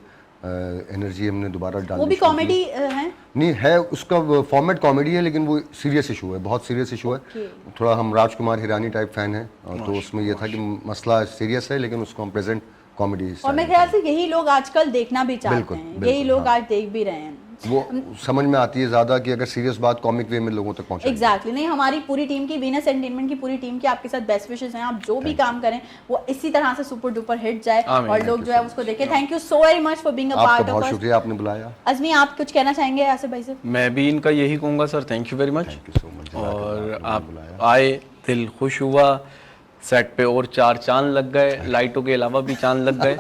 एनर्जी हमने दोबारा डालनी वो भी शुरू की। कॉमेडी है? नहीं है, उसका फॉर्मेट कॉमेडी है, लेकिन वो सीरियस इशू है, बहुत सीरियस इशू है। थोड़ा हम राजकुमार हिरानी टाइप फैन हैं, और तो उसमें ये था कि मसला सीरियस है लेकिन उसको हम प्रेजेंट कॉमेडी। और मेरे ख्याल से यही लोग आजकल देखना भी चाहते बिल्कुल, हैं, बिल्कुल, यही लोग हाँ। आज देख भी रहे हैं। वो समझ में आती है ज़्यादा कि अगर सीरियस बात कॉमिक वे में लोगों तक पहुंचे। एग्जैक्टली नहीं, हमारी पूरी टीम की, वीनस एंटरटेनमेंट की पूरी टीम की आपके साथ बेस्ट विशेस हैं। आप जो भी काम करें वो इसी तरह से सुपर डुपर हिट जाए और लोग जो है उसको देखें। Thank you so very much for being a आपका पार्ट बहुत ऑफ अस। शुक्रिया, आपने बुलाया। अजमी, आप कुछ कहना चाहेंगे यासिर भाई से? मैं भी इनका यही कहूँगा sir, thank you very much. Thank you so much. और आप आए, दिल खुश हुआ, सेट पे और 4 चांद लग गए, लाइटों के अलावा भी चांद लग गए।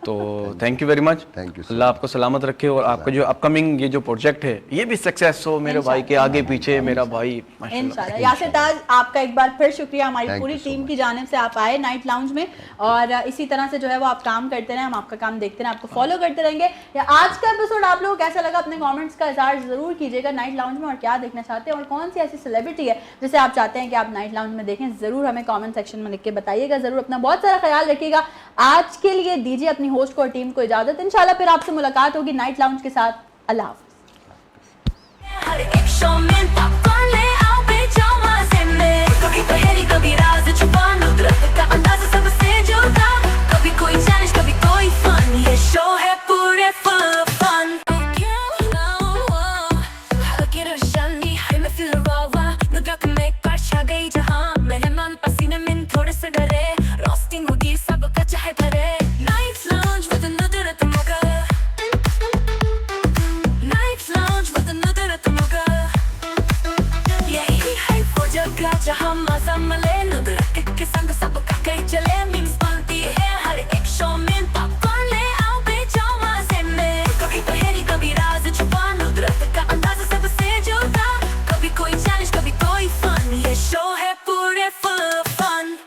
तो thank you very much. Thank you so अल्लाह आपको सलामत रखे, और आपका जो अपकमिंग ये जो प्रोजेक्ट है ये भी सक्सेस हो मेरे भाई के आगे पीछे। मेरा भाई माशाल्लाह। इंशाल्लाह। यासिर ताज, आपका एक बार फिर शुक्रिया, हमारी Thank पूरी you so टीम much. की जानिब से आप आए नाइट लाउंज में, और इसी तरह से जो है वो आप काम करते रहें, हम आपका काम देखते रहें, आपको फॉलो करते रहेंगे। या आज का एपिसोड आप लोगों को कैसा लगा, अपने कमेंट्स का इज़हार जरूर कीजिएगा नाइट लाउंज में, और क्या देखना चाहते हैं और कौन सी ऐसी सेलिब्रिटी है जिसे आप चाहते हैं कि आप नाइट लाउंज में देखें, जरूर हमें कमेंट सेक्शन में लिख के बताइएगा। जरूर अपना बहुत सारा ख्याल रखिएगा। आज के लिए दीजिए अपनी होस्ट को और टीम को इजाजत, इंशाल्लाह फिर आपसे मुलाकात होगी नाइट लाउंज के साथ। अल्लाह हाफ़िज़।